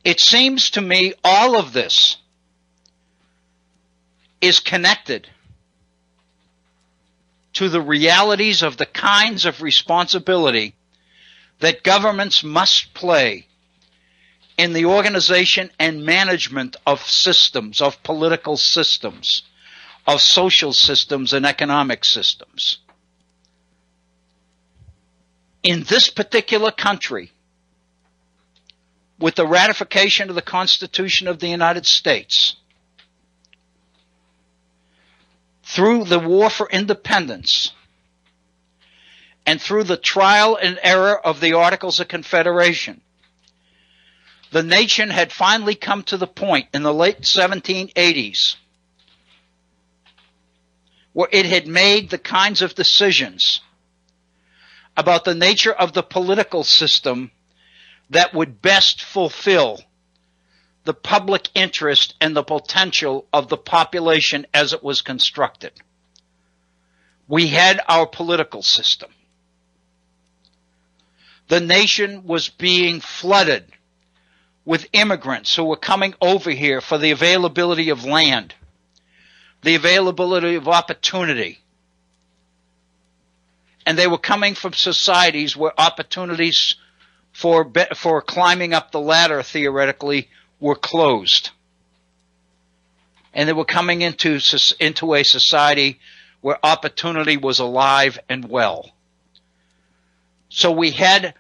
It seems to me all of this is connected to the realities of the kinds of responsibility that governments must play in the organization and management of systems, of political systems, of social systems and economic systems. In this particular country, with the ratification of the Constitution of the United States, through the War for Independence, and through the trial and error of the Articles of Confederation, the nation had finally come to the point in the late 1780s where it had made the kinds of decisions about the nature of the political system that would best fulfill the public interest and the potential of the population as it was constructed. We had our political system. The nation was being flooded with immigrants who were coming over here for the availability of land, the availability of opportunity. And they were coming from societies where opportunities for climbing up the ladder, theoretically, were closed. And they were coming into a society where opportunity was alive and well. So we had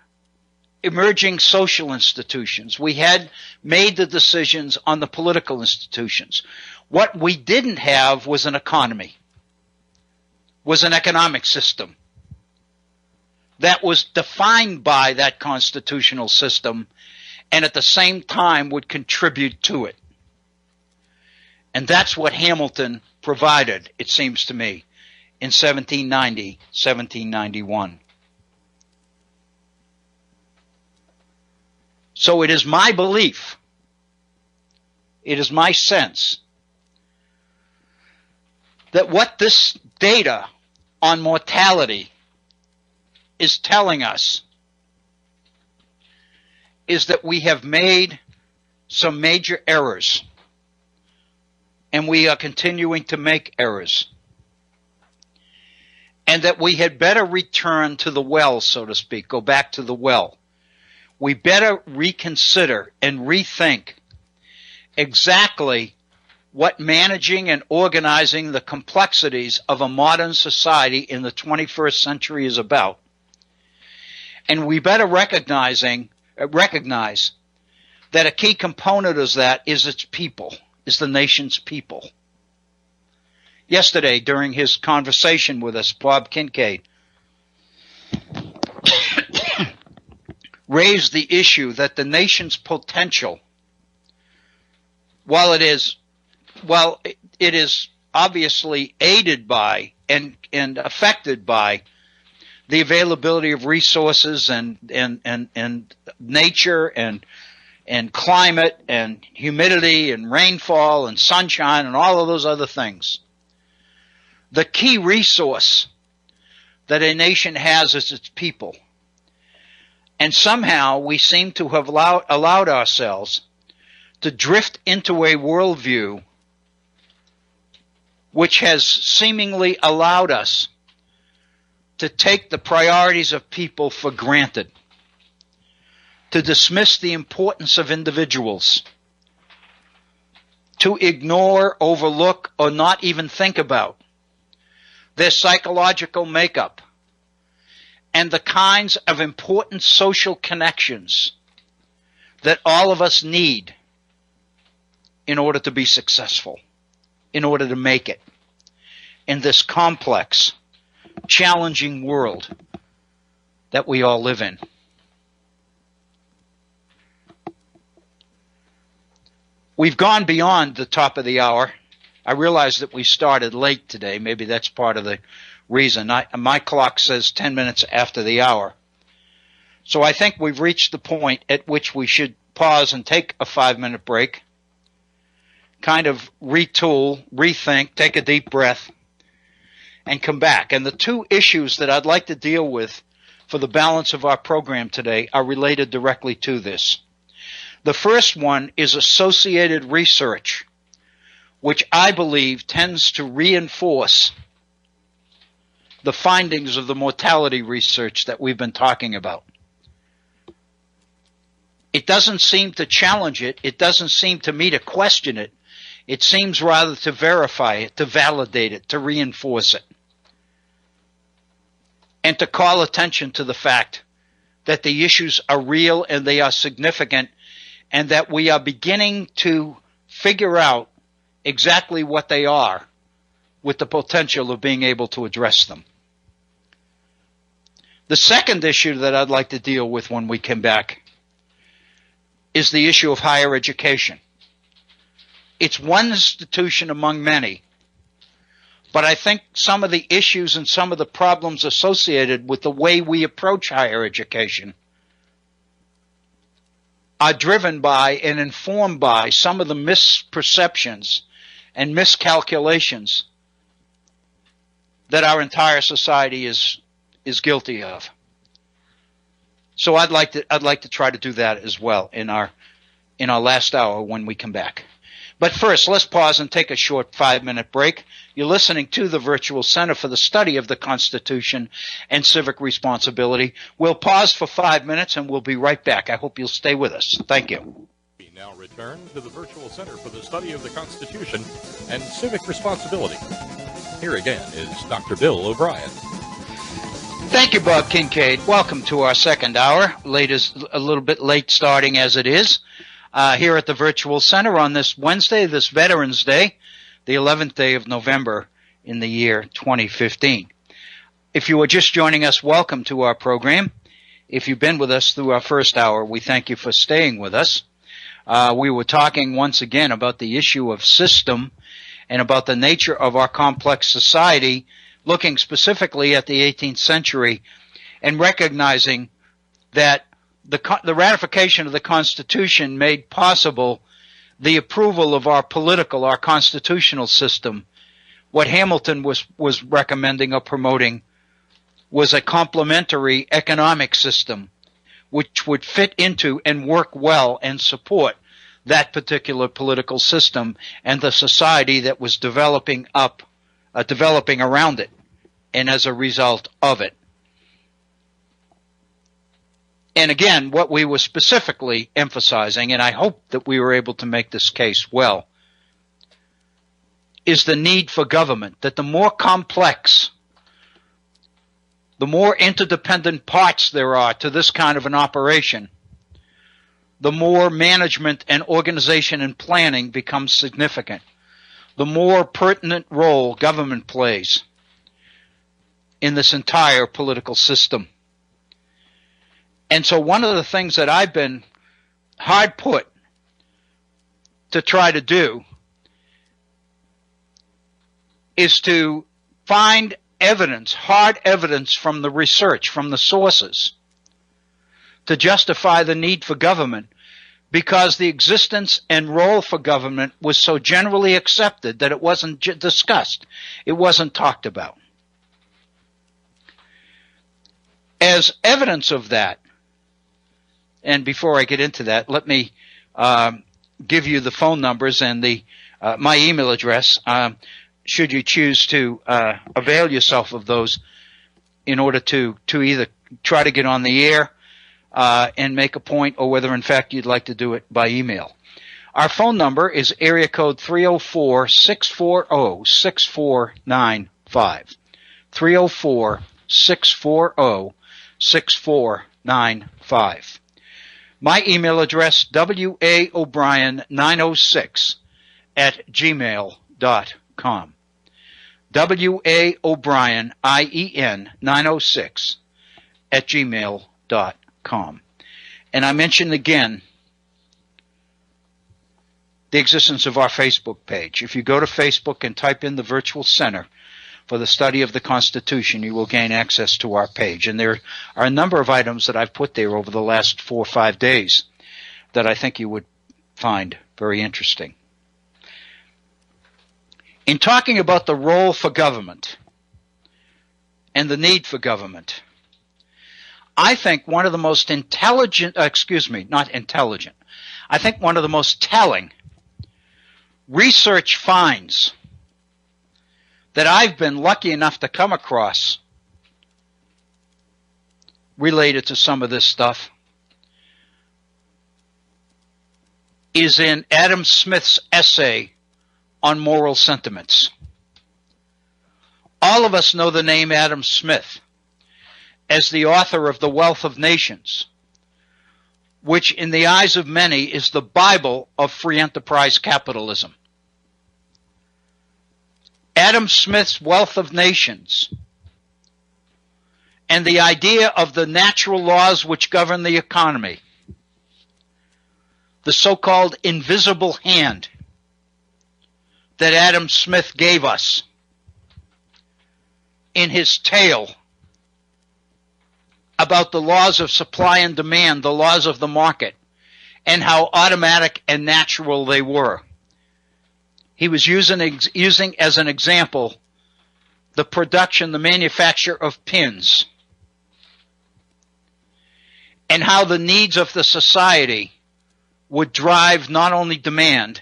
emerging social institutions. We had made the decisions on the political institutions. What we didn't have was an economy, was an economic system that was defined by that constitutional system and at the same time would contribute to it. And that's what Hamilton provided, it seems to me, in 1790, 1791. So it is my belief it is my sense that what this data on mortality is telling us is that we have made some major errors, and we are continuing to make errors, and that we had better return to the well, so to speak, go back to the well. We better reconsider and rethink exactly what managing and organizing the complexities of a modern society in the 21st century is about. And we better recognize that a key component of that is its people, is the nation's people. Yesterday, during his conversation with us, Bob Kincaid raised the issue that the nation's potential, while it is obviously aided by and affected by the availability of resources and nature and climate and humidity and rainfall and sunshine and all of those other things, the key resource that a nation has is its people. And somehow we seem to have allowed ourselves to drift into a worldview which has seemingly allowed us to take the priorities of people for granted, to dismiss the importance of individuals, to ignore, overlook, or not even think about their psychological makeup and the kinds of important social connections that all of us need in order to be successful, in order to make it in this complex, challenging world that we all live in. We've gone beyond the top of the hour. I realize that we started late today. Maybe that's part of the reason. My clock says 10 minutes after the hour. So I think we've reached the point at which we should pause and take a 5-minute break, kind of retool, rethink, take a deep breath, and come back. And the two issues that I'd like to deal with for the balance of our program today are related directly to this. The first one is associated research, which I believe tends to reinforce the findings of the mortality research that we've been talking about. It doesn't seem to challenge it. It doesn't seem to me to question it. It seems rather to verify it, to validate it, to reinforce it, and to call attention to the fact that the issues are real and they are significant, and that we are beginning to figure out exactly what they are with the potential of being able to address them. The second issue that I'd like to deal with when we come back is the issue of higher education. It's one institution among many, but I think some of the issues and some of the problems associated with the way we approach higher education are driven by and informed by some of the misperceptions and miscalculations that our entire society is guilty of. So I'd like to try to do that as well in our last hour when we come back. But first, let's pause and take a short 5-minute break. You're listening to the Virtual Center for the Study of the Constitution and Civic Responsibility. We'll pause for 5 minutes and we'll be right back. I hope you'll stay with us. Thank you.
We now return to the Virtual Center for the Study of the Constitution and Civic Responsibility. Here again is Dr. Bill O'Brien.
Thank you, Bob Kincaid. Welcome to our second hour. A little bit late starting as it is. Here at the Virtual Center on this Wednesday, this Veterans Day, the 11th day of November in the year 2015. If you are just joining us, welcome to our program. If you've been with us through our first hour, we thank you for staying with us. We were talking once again about the issue of system and about the nature of our complex society, looking specifically at the 18th century and recognizing that the ratification of the Constitution made possible the approval of our constitutional system, what Hamilton was recommending or promoting was a complementary economic system which would fit into and work well and support that particular political system and the society that was developing around it and as a result of it. And again, what we were specifically emphasizing, and I hope that we were able to make this case well, is the need for government, that the more complex, the more interdependent parts there are to this kind of an operation, the more management and organization and planning becomes significant, the more pertinent role government plays in this entire political system. And so one of the things that I've been hard put to try to do is to find evidence, hard evidence from the research, from the sources, to justify the need for government, because the existence and role for government was so generally accepted that it wasn't discussed. It wasn't talked about. As evidence of that, and before I get into that, let me give you the phone numbers and my email address, should you choose to avail yourself of those in order to either try to get on the air and make a point, or whether in fact you'd like to do it by email. Our phone number is area code 304-640-6495. 304-640-6495. My email address, waobrien906@gmail.com. waobrien906@gmail.com. And I mentioned again the existence of our Facebook page. If you go to Facebook and type in the Virtual Center for the Study of the Constitution, you will gain access to our page. And there are a number of items that I've put there over the last 4 or 5 days that I think you would find very interesting. In talking about the role for government and the need for government, I think one of the most I think one of the most telling research finds that I've been lucky enough to come across related to some of this stuff is in Adam Smith's essay on moral sentiments. All of us know the name Adam Smith as the author of The Wealth of Nations, which in the eyes of many is the Bible of free enterprise capitalism. Adam Smith's Wealth of Nations and the idea of the natural laws which govern the economy, the so-called invisible hand that Adam Smith gave us in his tale about the laws of supply and demand, the laws of the market, and how automatic and natural they were. He was using as an example the production, the manufacture of pins, and how the needs of the society would drive not only demand,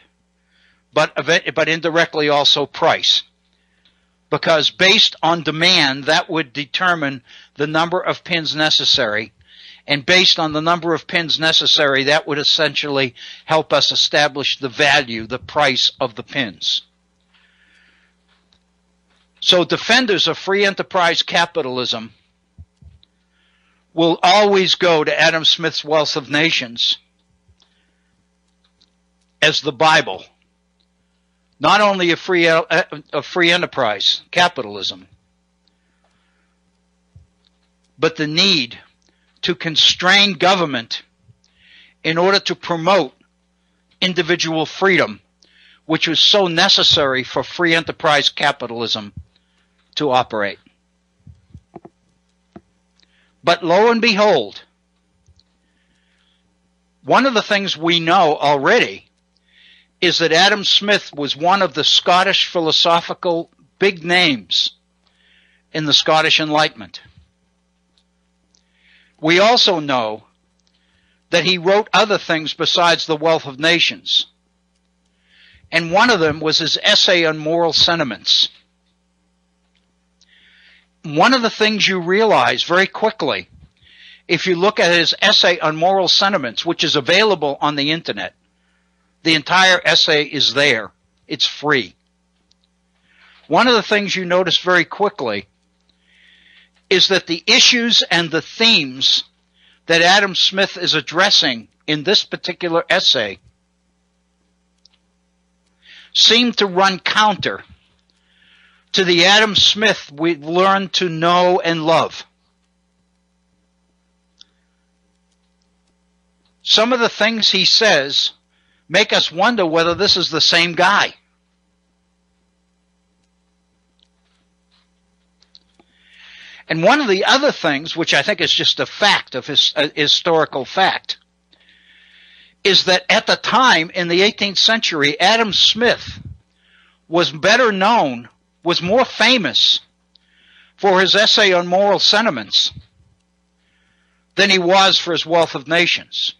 but indirectly also price. Because based on demand, that would determine the number of pins necessary. And based on the number of pins necessary, that would essentially help us establish the value, the price of the pins. So defenders of free enterprise capitalism will always go to Adam Smith's Wealth of Nations as the Bible, not only of free enterprise capitalism, but the need to constrain government in order to promote individual freedom, which was so necessary for free enterprise capitalism to operate. But lo and behold, one of the things we know already is that Adam Smith was one of the Scottish philosophical big names in the Scottish Enlightenment. We also know that he wrote other things besides The Wealth of Nations. And one of them was his essay on moral sentiments. One of the things you realize very quickly, if you look at his essay on moral sentiments, which is available on the internet, the entire essay is there. It's free. One of the things you notice very quickly is that the issues and the themes that Adam Smith is addressing in this particular essay seem to run counter to the Adam Smith we've learned to know and love. Some of the things he says make us wonder whether this is the same guy. And one of the other things, which I think is just a fact of historical fact, is that at the time in the 18th century, Adam Smith was better known, was more famous for his essay on moral sentiments than he was for his Wealth of Nations.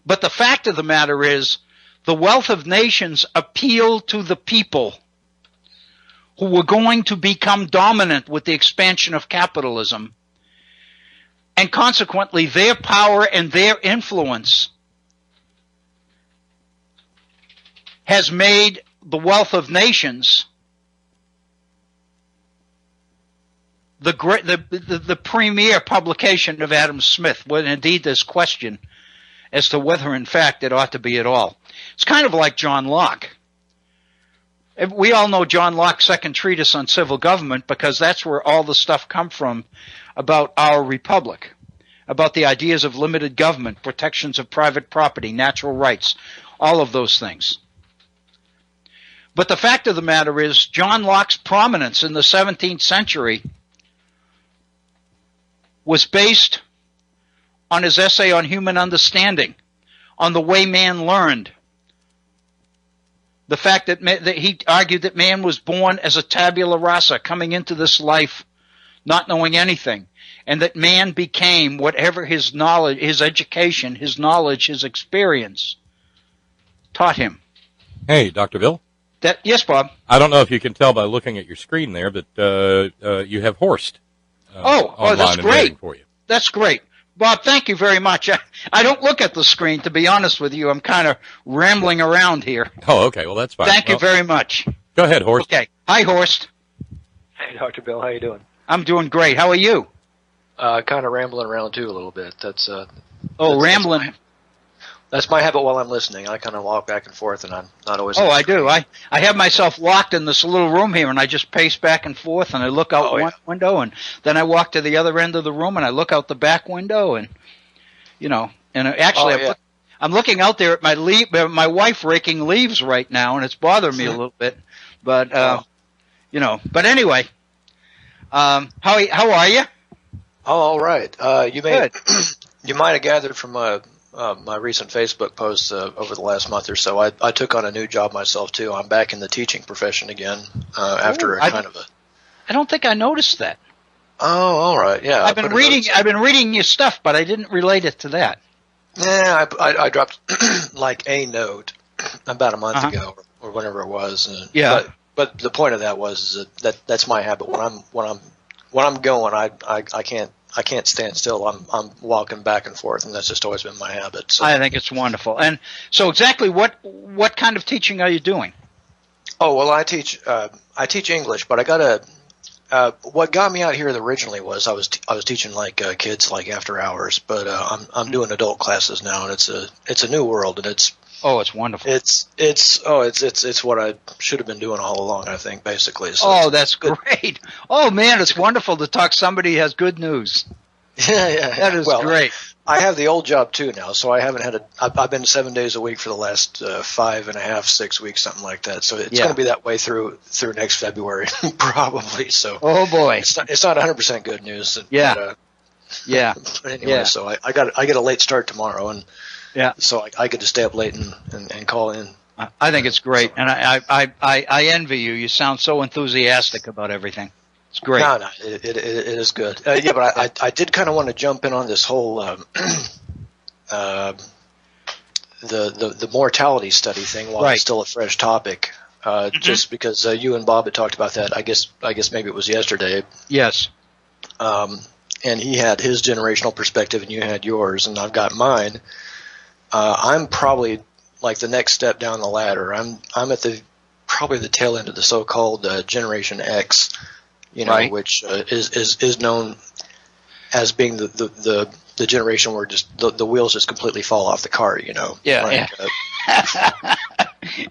But the fact of the matter is, the Wealth of Nations appealed to the people who were going to become dominant with the expansion of capitalism. And consequently, their power and their influence has made the Wealth of Nations the premier publication of Adam Smith, when indeed there's question as to whether in fact it ought to be at all. It's kind of like John Locke. We all know John Locke's second treatise on civil government because that's where all the stuff come from about our republic, about the ideas of limited government, protections of private property, natural rights, all of those things. But the fact of the matter is, John Locke's prominence in the 17th century was based on his essay on human understanding, on the way man learned. The fact that he argued that man was born as a tabula rasa, coming into this life not knowing anything, and that man became whatever his knowledge, his education, his knowledge, his experience taught him.
Hey, Dr. Bill?
Yes, Bob?
I don't know if you can tell by looking at your screen there, but you have Horst
that's great.
For you.
That's great. Bob, thank you very much. I don't look at the screen, to be honest with you. I'm kind of rambling around here.
Oh, okay. Well, that's fine.
Thank you very much.
Go ahead, Horst.
Okay. Hi, Horst.
Hey, Dr. Bill. How you doing?
I'm doing great. How are you?
Kind of rambling around, too, a little bit.
Rambling.
That's my habit while I'm listening. I kind of walk back and forth, and I'm not always...
Oh, I do. I have myself locked in this little room here, and I just pace back and forth, and I look out one window, and then I walk to the other end of the room, and I look out the back window, and, you know, and actually I'm looking out there at my wife raking leaves right now, and it's bothering me a little bit. But, you know, but anyway, how are you?
Oh, all right. You might have gathered from my recent Facebook posts over the last month or so. I took on a new job myself too. I'm back in the teaching profession again after I
don't think I noticed that.
Oh, all right. Yeah.
I've been reading your stuff, but I didn't relate it to that.
Yeah, I dropped like a note about a month ago or whenever it was. But the point of that was that's my habit. When I'm going, I can't stand still. I'm walking back and forth, and that's just always been my habit. So.
I think it's wonderful. And so, exactly what kind of teaching are you doing?
Oh well, I teach English, but I got what got me out here originally was I was teaching like kids like after hours, but I'm doing adult classes now, and it's a new world, and it's
wonderful.
It's what I should have been doing all along, I think, basically.
So that's great. Oh man, it's wonderful to talk to somebody who has good news.
Yeah.
That is great.
I have the old job too now, so I haven't had I've been 7 days a week for the last 5.5, 6 weeks, something like that. So it's going to be that way through next February, probably. So.
Oh boy.
It's not 100% good news.
Yeah.
But anyway, so I get a late start tomorrow, and
Yeah.
So I get to stay up late and call in.
I think it's great, and I envy you. You sound so enthusiastic about everything. It's great.
No, it is good. Yeah, but I did kind of want to jump in on this whole the mortality study thing while it's still a fresh topic. Just because you and Bob had talked about that. I guess maybe it was yesterday.
Yes.
And he had his generational perspective, and you had yours, and I've got mine. I'm probably like the next step down the ladder. I'm at probably the tail end of the so-called Generation X, which is known as being the generation where just the wheels just completely fall off the car.
Yeah.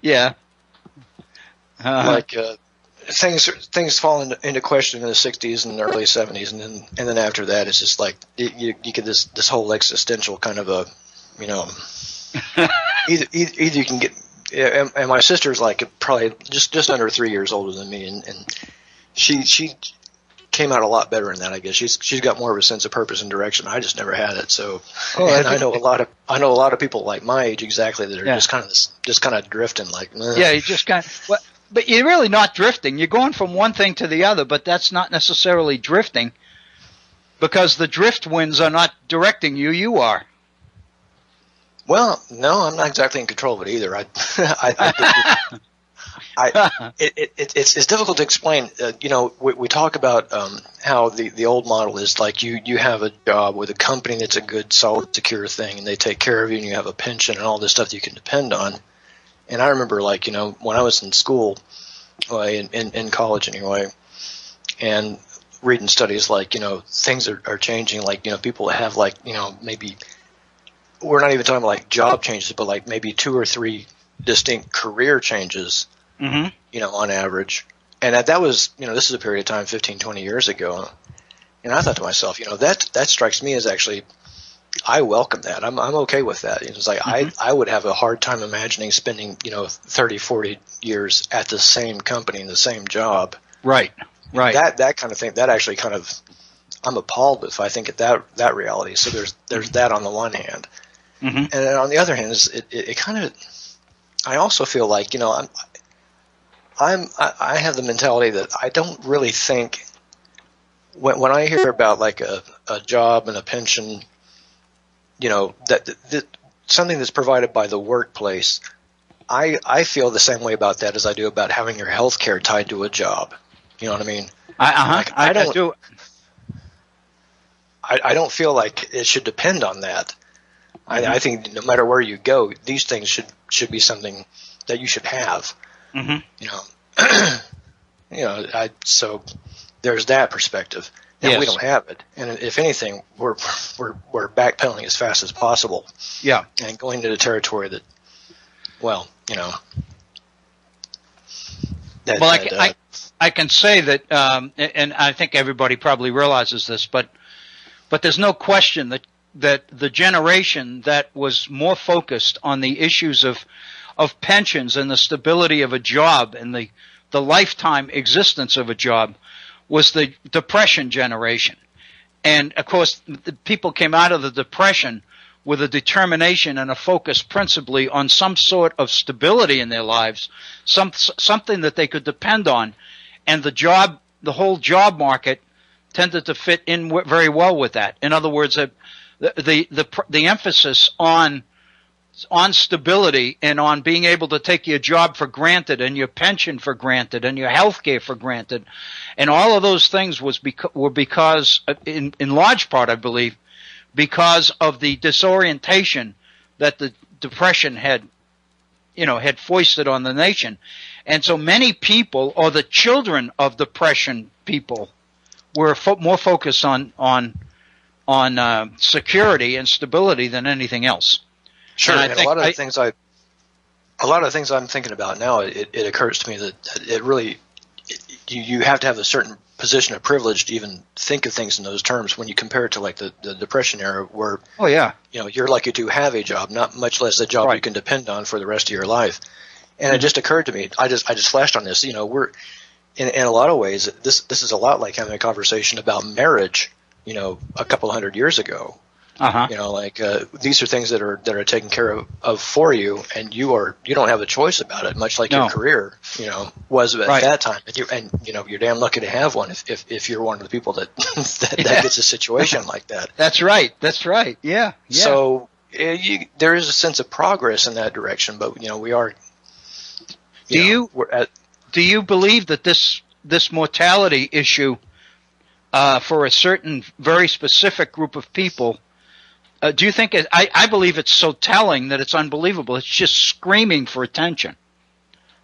Yeah.
Things fall into question in the 60s and the early 70s, and then after that it's just like you get this whole existential kind of a either you can get, and my sister's like probably just under 3 years older than me, and she came out a lot better in that. I guess she's got more of a sense of purpose and direction. I just never had it. So, and I know a lot of people like my age exactly that are just kind of drifting like.
Yeah, you just kind of. Well, but you're really not drifting. You're going from one thing to the other, but that's not necessarily drifting, because the drift winds are not directing you. You are.
Well, no, I'm not exactly in control of it either. It's difficult to explain. We talk about how the old model is like you have a job with a company that's a good, solid, secure thing, and they take care of you, and you have a pension and all this stuff that you can depend on. And I remember, like, when I was in school, in college anyway, and reading studies like, things are changing. Like, people have like, maybe we're not even talking about like job changes, but like maybe 2 or 3 distinct career changes. Mm-hmm. On average. And that was, this is a period of time 15, 20 years ago. And I thought to myself, that strikes me as actually, I welcome that. I'm okay with that. It's like, I would have a hard time imagining spending, 30, 40 years at the same company in the same job.
Right.
That kind of thing, that actually kind of, I'm appalled if I think at that reality. So there's that on the one hand. Mm-hmm. And then on the other hand, it kind of, I also feel like, I have the mentality that I don't really think when I hear about like a job and a pension, that something that's provided by the workplace, I feel the same way about that as I do about having your health care tied to a job. You know what I mean?
I do.
I don't feel like it should depend on that. Mm-hmm. I think no matter where you go, these things should be something that you should have. Mm-hmm. So there's that perspective. And we don't have it. And if anything, we're backpedaling as fast as possible.
Yeah.
And going into the territory that,
I can say that, and I think everybody probably realizes this, but there's no question that the generation that was more focused on the issues of pensions and the stability of a job and the lifetime existence of a job was the Depression generation. And of course, the people came out of the Depression with a determination and a focus principally on some sort of stability in their lives, something that they could depend on. And the whole job market tended to fit in very well with that. In other words, the emphasis on stability and on being able to take your job for granted and your pension for granted and your health care for granted, and all of those things were because in large part, I believe, because of the disorientation that the Depression had foisted on the nation. And so many people, or the children of Depression people, were more focused on security and stability than anything else.
Sure, and a lot of the things I'm thinking about now, it occurs to me that it really, you have to have a certain position of privilege to even think of things in those terms when you compare it to like the Depression era, where you're lucky to have a job, not much less a job you can depend on for the rest of your life. And it just occurred to me, I just flashed on this. We're in a lot of ways, this is a lot like having a conversation about marriage, a couple hundred years ago. You know, like these are things that are taken care of for you, and you don't have a choice about it. Much like your career, you know, was at that time, and you know, you're damn lucky to have one if you're one of the people that that gets a situation like that.
That's right. That's right. Yeah.
So there is a sense of progress in that direction, but you know, we are. Do
you believe that this mortality issue for a certain very specific group of people? Do you think I believe it's so telling that it's unbelievable. It's just screaming for attention.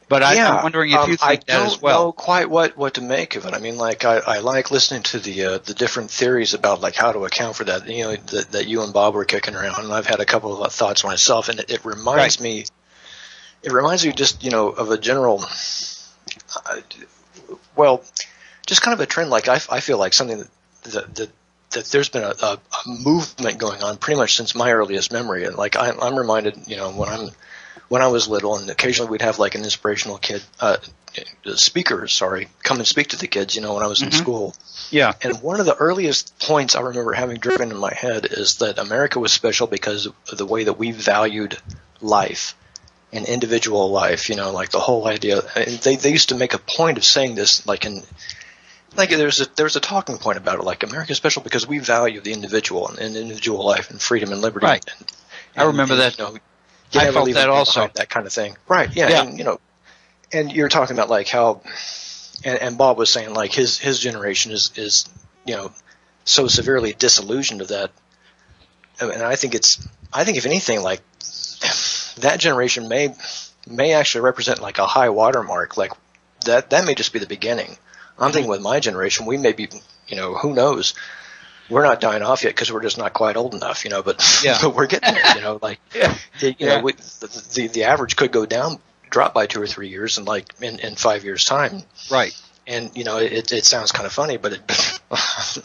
But I'm wondering if you think that as well.
I don't know quite what to make of it. I mean, like I like listening to the different theories about like how to account for that. You know, that you and Bob were kicking around, and I've had a couple of thoughts myself, and it reminds me. It reminds me just, you know, of a general, just kind of a trend. Like I feel like something that there's been a movement going on pretty much since my earliest memory. And like I'm reminded, you know, when I was little, and occasionally we'd have like an inspirational speaker come and speak to the kids, you know, when I was in school.
Yeah.
And one of the earliest points I remember having driven in my head is that America was special because of the way that we valued life. And individual life, you know, like the whole idea. They used to make a point of saying this, like there was a talking point about it, like America is special because we value the individual and individual life and freedom and liberty.
Right. I remember that.
You know,
I felt that also.
That kind of thing. Right. Yeah.
Yeah.
And, you know, and you're talking about like how, and Bob was saying like his generation is you know so severely disillusioned of that, and I think if anything like. That generation may actually represent like a high watermark. Like that may just be the beginning. I'm thinking with my generation, we may be, you know, who knows? We're not dying off yet because we're just not quite old enough, you know. But but we're getting there, you know. Like you know, the average could drop by 2 or 3 years, and like in 5 years' time,
right?
And you know, it sounds kind of funny, but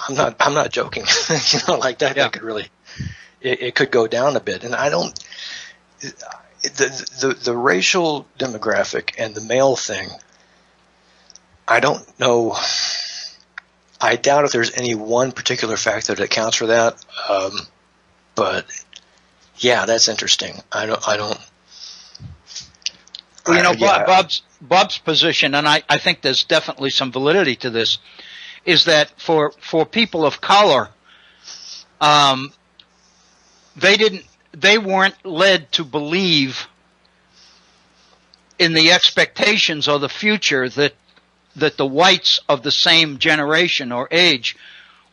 I'm not joking. You know, like that could really it could go down a bit, and I don't. The racial demographic and the male thing, I don't know. I doubt if there's any one particular factor that accounts for that. But yeah, that's interesting. I don't.
Well, you know, Bob's position, and I think there's definitely some validity to this, is that for people of color, they weren't led to believe in the expectations or the future that the whites of the same generation or age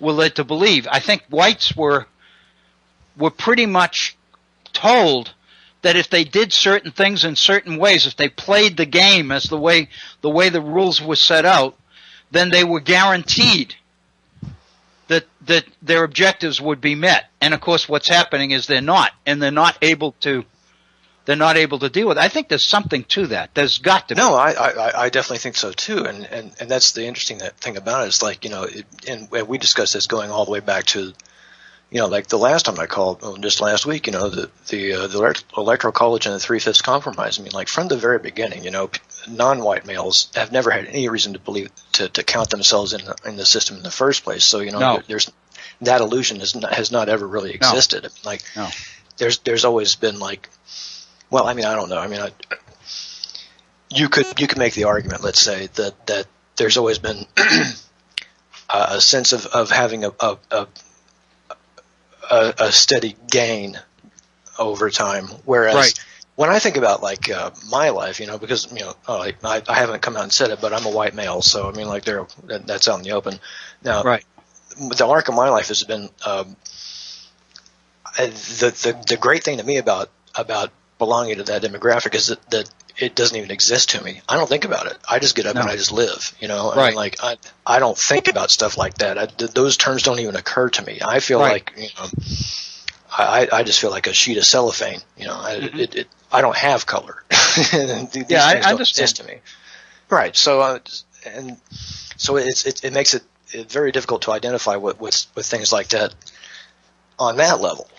were led to believe. I think whites were pretty much told that if they did certain things in certain ways, if they played the game as the way the rules were set out, then they were guaranteed that their objectives would be met. And of course what's happening is they're not able to deal with it. I think there's something to that. There's got to be.
No, I definitely think so too. And that's the interesting thing about it is like, you know, and we discussed this going all the way back to, you know, like the last time I called, just last week, you know, the Electoral College and the 3/5 Compromise. I mean, like from the very beginning, you know, non-white males have never had any reason to believe to count themselves in the system in the first place. So, you know, there's that illusion has not ever really existed. No. There's always been like, well, I mean, I don't know. I mean, you could make the argument, let's say, that there's always been a sense of having a steady gain over time, whereas when I think about like my life, you know, because you know, I haven't come out and said it, but I'm a white male, so I mean, like that's out in the open. Now, the arc of my life has been the great thing to me about belonging to that demographic is that it doesn't even exist to me. I don't think about it. I just get up and I just live. You know, I mean, like I don't think about stuff like that. Those terms don't even occur to me. I feel like, you know, I just feel like a sheet of cellophane. You know, I don't have color. These things don't exist to me. Right. So so it makes it very difficult to identify with things like that on that level.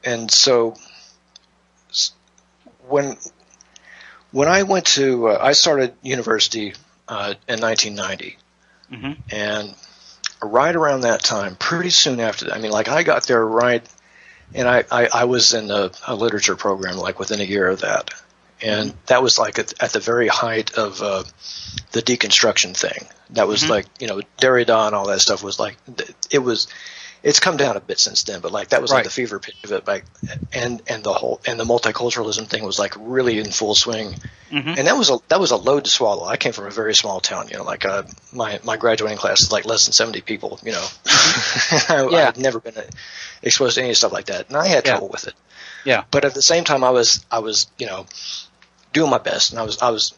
And so when I went to I started university in 1990, and right around that time, pretty soon after that. I mean, like I got there right, and I was in a literature program like within a year of that. And that was like at the very height of the deconstruction thing. That was like, you know, Derrida and all that stuff was like, it's come down a bit since then, but like that was like the fever pitch of it. Like, and the multiculturalism thing was like really in full swing. And that was a load to swallow. I came from a very small town, you know, like my graduating class is like less than 70 people, you know. I had never been exposed to any stuff like that, and I had trouble with it.
Yeah.
But at the same time, I was, you know, doing my best, and I was,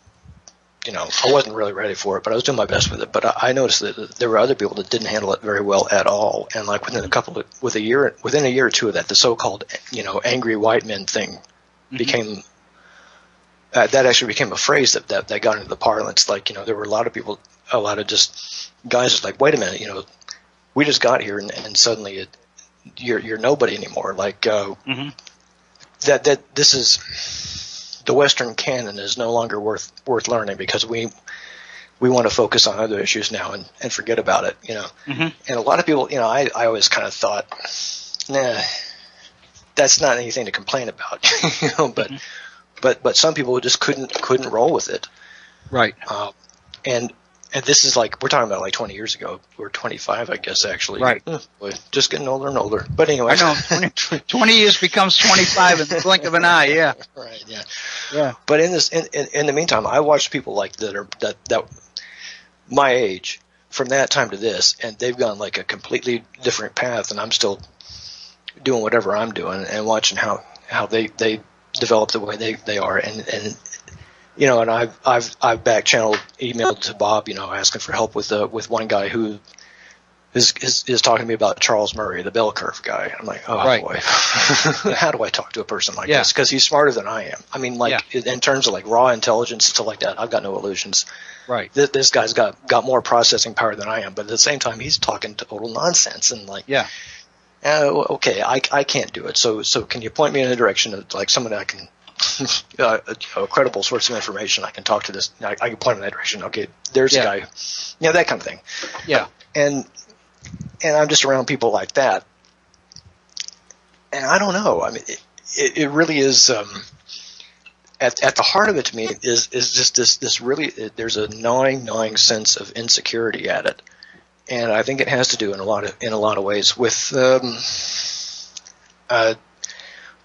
you know, I wasn't really ready for it, but I was doing my best with it. But I noticed that there were other people that didn't handle it very well at all. And like within a year or two of that, the so-called, you know, angry white men thing became that actually became a phrase that got into the parlance. Like, you know, there were a lot of just guys like, wait a minute, you know, we just got here and suddenly you're nobody anymore. Like that this is. The Western canon is no longer worth learning because we want to focus on other issues now and forget about it, you know. And a lot of people, you know, I always kind of thought, nah, that's not anything to complain about, you know. But some people just couldn't roll with it,
right?
And this is like, we're talking about like 20 years ago, or 25, I guess, actually.
Right.
Boy, just getting older and older. But anyway.
I know, 20 years becomes 25 in the blink of an eye, yeah.
Right, yeah.
Yeah.
But in the meantime, I watch people like that my age, from that time to this, and they've gone like a completely different path, and I'm still doing whatever I'm doing and watching how they develop the way they are. And you know, and I've back channeled, emailed to Bob, you know, asking for help with one guy who is talking to me about Charles Murray, the bell curve guy. I'm like, oh boy, how do I talk to a person like this? Because he's smarter than I am. I mean, like in terms of like raw intelligence and stuff like that, I've got no illusions.
Right.
This guy's got more processing power than I am, but at the same time, he's talking total nonsense and like, okay, I can't do it. So can you point me in a direction of like someone that I can. A credible source of information. I can talk to this. I can point in that direction. Okay, there's a guy. Yeah, that kind of thing.
Yeah,
and I'm just around people like that, and I don't know. I mean, it really is. At the heart of it, to me, is just this really. There's a gnawing sense of insecurity at it, and I think it has to do in a lot of ways with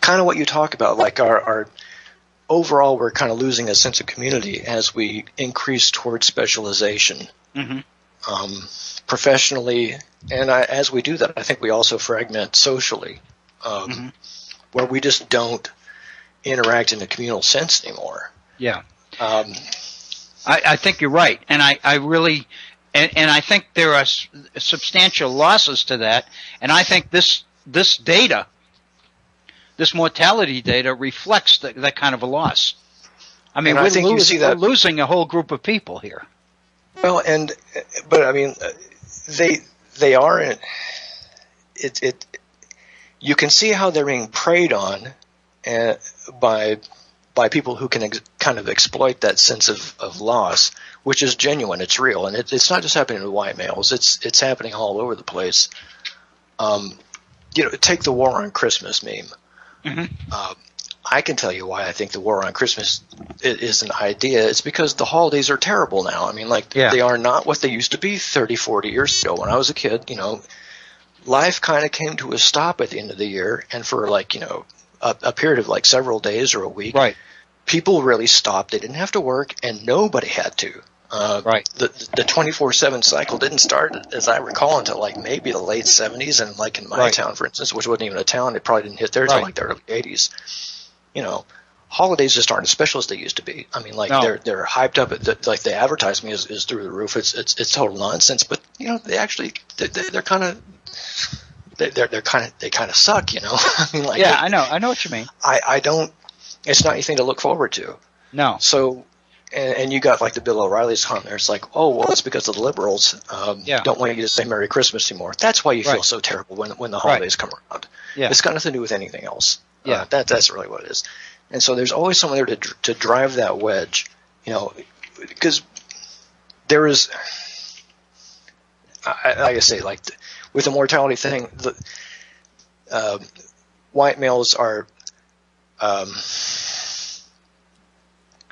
kind of what you talk about, like our overall, we're kind of losing a sense of community as we increase towards specialization professionally, and as we do that, I think we also fragment socially, where we just don't interact in a communal sense anymore.
Yeah, I think you're right, and I really, and I think there are substantial losses to that, and I think this data. This mortality data reflects that kind of a loss. I mean, we're losing a whole group of people here.
Well, but I mean, they are. You can see how they're being preyed on by people who can kind of exploit that sense of loss, which is genuine. It's real, and it's not just happening to white males. It's happening all over the place. You know, take the War on Christmas meme. I can tell you why I think the War on Christmas is an idea. It's because the holidays are terrible now. I mean, like they are not what they used to be 30, 40 years ago. When I was a kid, you know, life kind of came to a stop at the end of the year, and for like, you know, a period of like several days or a week, people really stopped. They didn't have to work, and nobody had to. The 24/7 cycle didn't start, as I recall, until like maybe the late 70s, and like in my town, for instance, which wasn't even a town, it probably didn't hit there until like the early 80s. You know, holidays just aren't as special as they used to be. I mean, like they're hyped up. Like the advertising is through the roof. It's total nonsense. But you know, they actually they're kind of they kind of suck. You know, I mean, like
I know what you mean.
I don't. It's not anything to look forward to.
No.
So. And you got like the Bill O'Reilly's on there. It's like, oh, well, it's because of the liberals don't want you to say Merry Christmas anymore. That's why you feel so terrible when the holidays come around. Yeah. It's got nothing to do with anything else. Yeah, that's really what it is. And so there's always someone there to drive that wedge, you know, because there is. like I say, like with the mortality thing, white males are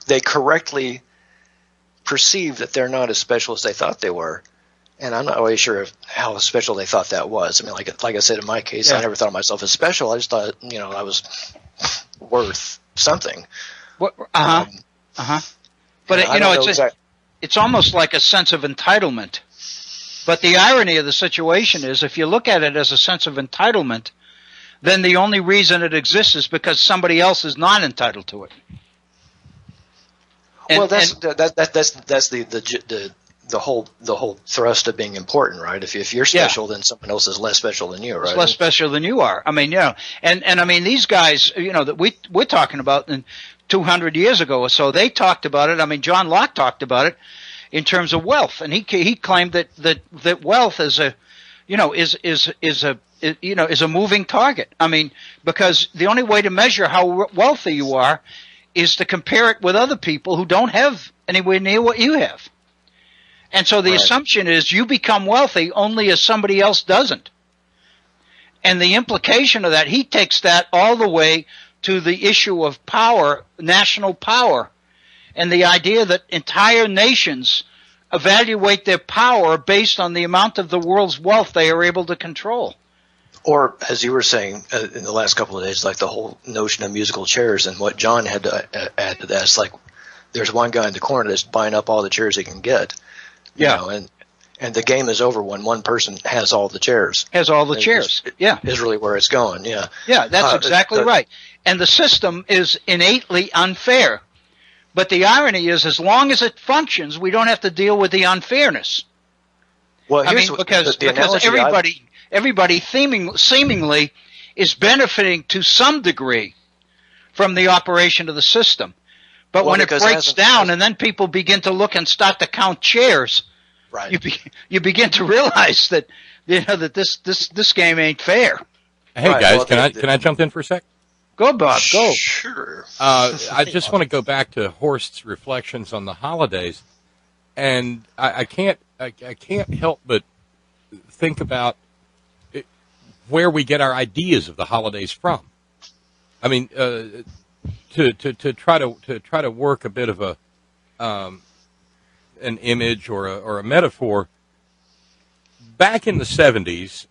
they correctly perceive that they're not as special as they thought they were. And I'm not really sure how special they thought that was. I mean, like I said, in my case, I never thought of myself as special. I just thought, I was worth something.
But it's almost like a sense of entitlement. But the irony of the situation is, if you look at it as a sense of entitlement, then the only reason it exists is because somebody else is not entitled to it.
That's the whole thrust of being important, right? If you're special, then someone else is less special than you, right?
It's less special than you are. I mean, and I mean, these guys, that we're talking about 200 years ago or so, they talked about it. I mean, John Locke talked about it in terms of wealth, and he claimed that wealth is a moving target. I mean, because the only way to measure how wealthy you are is to compare it with other people who don't have anywhere near what you have. And so the assumption is you become wealthy only as somebody else doesn't. And the implication of that, he takes that all the way to the issue of power, national power, and the idea that entire nations evaluate their power based on the amount of the world's wealth they are able to control.
Or, as you were saying in the last couple of days, like the whole notion of musical chairs, and what John had to add to that is like there's one guy in the corner that's buying up all the chairs he can get. And the game is over when one person has all the chairs.
Has all the chairs.
Is really where it's going. Yeah.
Yeah, that's exactly right. And the system is innately unfair. But the irony is, as long as it functions, we don't have to deal with the unfairness.
Well,
because everybody seemingly is benefiting to some degree from the operation of the system. But when it breaks down and then people begin to look and start to count chairs, you begin to realize that that this game ain't fair.
Hey guys, can I jump in for a sec?
Go, Bob. Go.
Sure.
I just want to go back to Horst's reflections on the holidays, and I can't help but think about where we get our ideas of the holidays from. I mean, to try to work a bit of an image or a metaphor. Back in the 70s,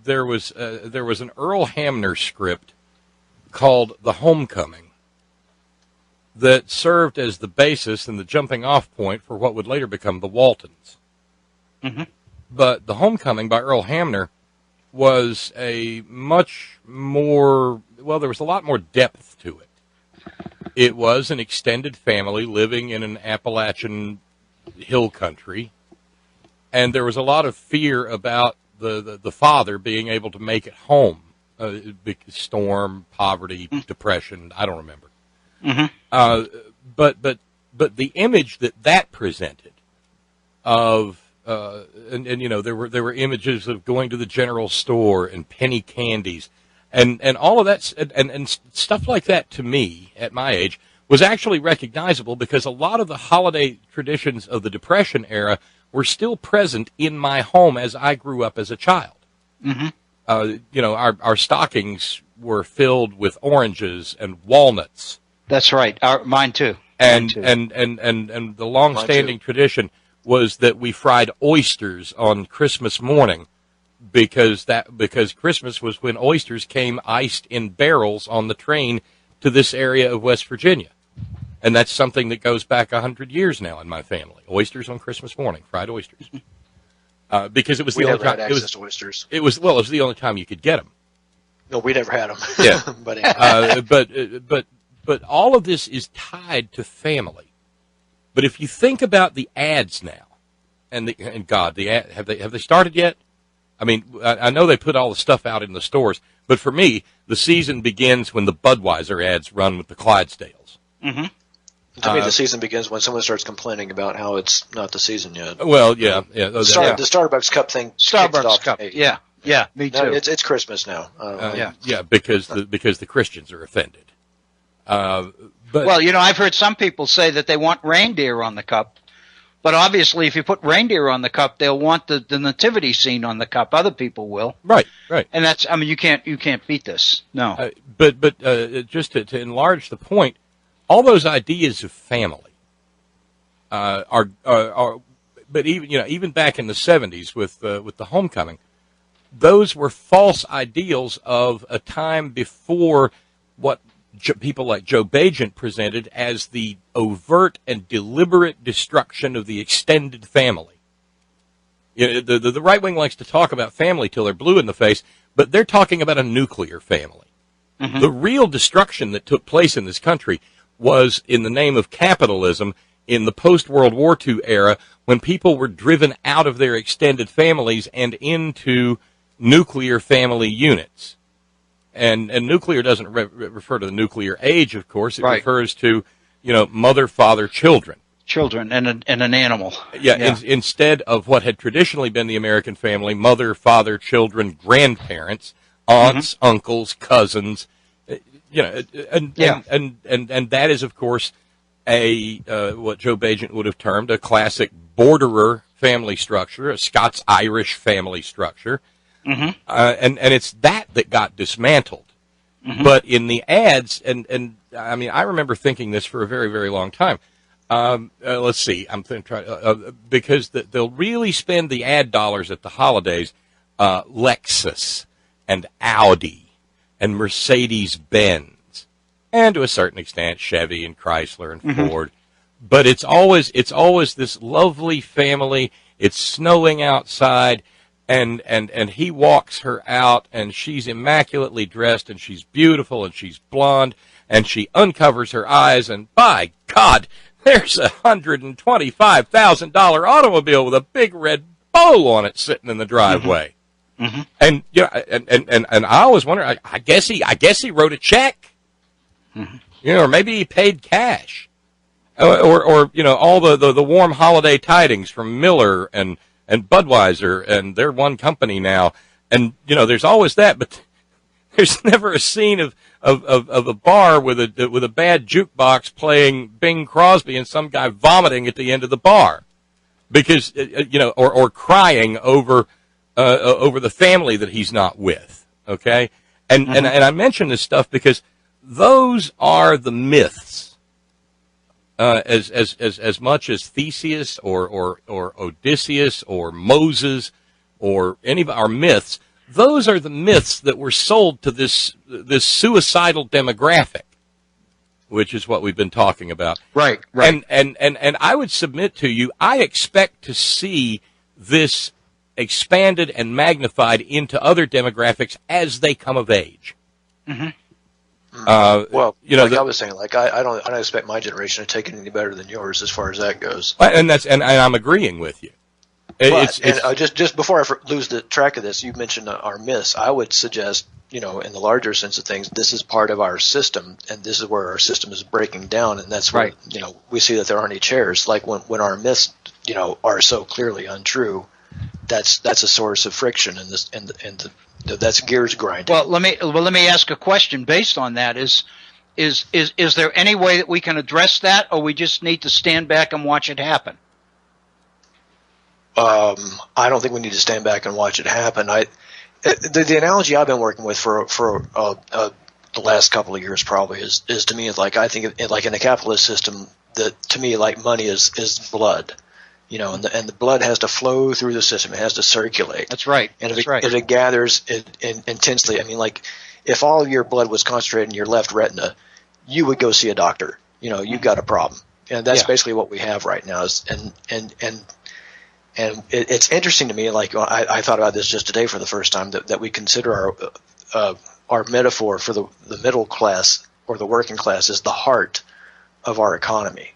there was an Earl Hamner script called The Homecoming that served as the basis and the jumping off point for what would later become The Waltons.
Mm-hmm.
But The Homecoming by Earl Hamner was a much more, there was a lot more depth to it. It was an extended family living in an Appalachian hill country, and there was a lot of fear about the father being able to make it home. Storm, poverty, depression, I don't remember.
Mm-hmm.
But the image that presented of and there were images of going to the general store and penny candies and all of that and stuff like that, to me at my age was actually recognizable because a lot of the holiday traditions of the Depression era were still present in my home as I grew up as a child.
Mm-hmm.
Our stockings were filled with oranges and walnuts.
That's right. Mine too.
And the long-standing tradition was that we fried oysters on Christmas morning because Christmas was when oysters came iced in barrels on the train to this area of West Virginia. And that's something that goes back 100 years now in my family. Oysters on Christmas morning, fried oysters. Because it was the only time.
Oysters.
It was the only time you could get them.
No, we never had them.
Yeah,
but
but all of this is tied to family. But if you think about the ads now, and the ad, have they started yet? I mean, I know they put all the stuff out in the stores, but for me, the season begins when the Budweiser ads run with the Clydesdales.
Mm-hmm.
To me, the season begins when someone starts complaining about how it's not the season yet.
Well, yeah.
The Starbucks cup thing.
Starbucks cup. Yeah, me too.
No, it's Christmas now.
Because the Christians are offended.
But I've heard some people say that they want reindeer on the cup, But obviously, if you put reindeer on the cup, they'll want the nativity scene on the cup. Other people will.
Right.
And that's, I mean, you can't beat this. No.
But just to enlarge the point, all those ideas of family are but even back in the 70s with the homecoming, those were false ideals of a time before what people like Joe Bagent presented as the overt and deliberate destruction of the extended family. The right wing likes to talk about family till they're blue in the face, but they're talking about a nuclear family. Mm-hmm. The real destruction that took place in this country was in the name of capitalism in the post-World War II era, when people were driven out of their extended families and into nuclear family units. And nuclear doesn't refer to the nuclear age, of course. It refers to, mother, father, children.
Children and an animal.
Yeah. Instead of what had traditionally been the American family, mother, father, children, grandparents, aunts, uncles, cousins, and that is, of course, what Joe Bagent would have termed a classic borderer family structure, a Scots-Irish family structure. Mm-hmm. And it's that got dismantled. Mm-hmm. But in the ads, and I mean, I remember thinking this for a very, very long time. Let's see, I'm trying because they'll really spend the ad dollars at the holidays. Lexus and Audi and Mercedes-Benz, and to a certain extent Chevy and Chrysler and Ford. But it's always this lovely family. It's snowing outside. And he walks her out, and she's immaculately dressed, and she's beautiful, and she's blonde, and she uncovers her eyes, and by God, there's a $125,000 automobile with a big red bow on it sitting in the driveway. Mm-hmm. And and I always wonder. I guess he wrote a check, or maybe he paid cash, or all the warm holiday tidings from Miller and Budweiser, and they're one company now. And, there's always that, but there's never a scene of a bar with a bad jukebox playing Bing Crosby and some guy vomiting at the end of the bar. Because, or crying over the family that he's not with. Okay? And I mention this stuff because those are the myths. As much as Theseus or Odysseus or Moses or any of our myths, those are the myths that were sold to this suicidal demographic, which is what we've been talking about.
Right.
And I would submit to you, I expect to see this expanded and magnified into other demographics as they come of age. Mm-hmm.
I was saying, I don't expect my generation to take it any better than yours as far as that goes.
And I'm agreeing with you.
Just before I lose the track of this, you mentioned our myths. I would suggest, in the larger sense of things, this is part of our system, and this is where our system is breaking down, and that's where we see that there aren't any chairs. Like when our myths, are so clearly untrue, that's a source of friction, and that's gears grinding.
Well, let me ask a question based on that. Is there any way that we can address that, or we just need to stand back and watch it happen?
I don't think we need to stand back and watch it happen. The analogy I've been working with for the last couple of years probably is to me like I think like in a capitalist system that to me like money is blood. And the blood has to flow through the system. It has to circulate.
That's right.
And if it gathers intensely, I mean, like if all of your blood was concentrated in your left retina, you would go see a doctor. You've got a problem, and that's basically what we have right now. And it's interesting to me. Like I thought about this just today for the first time that we consider our metaphor for the middle class or the working class is the heart of our economy.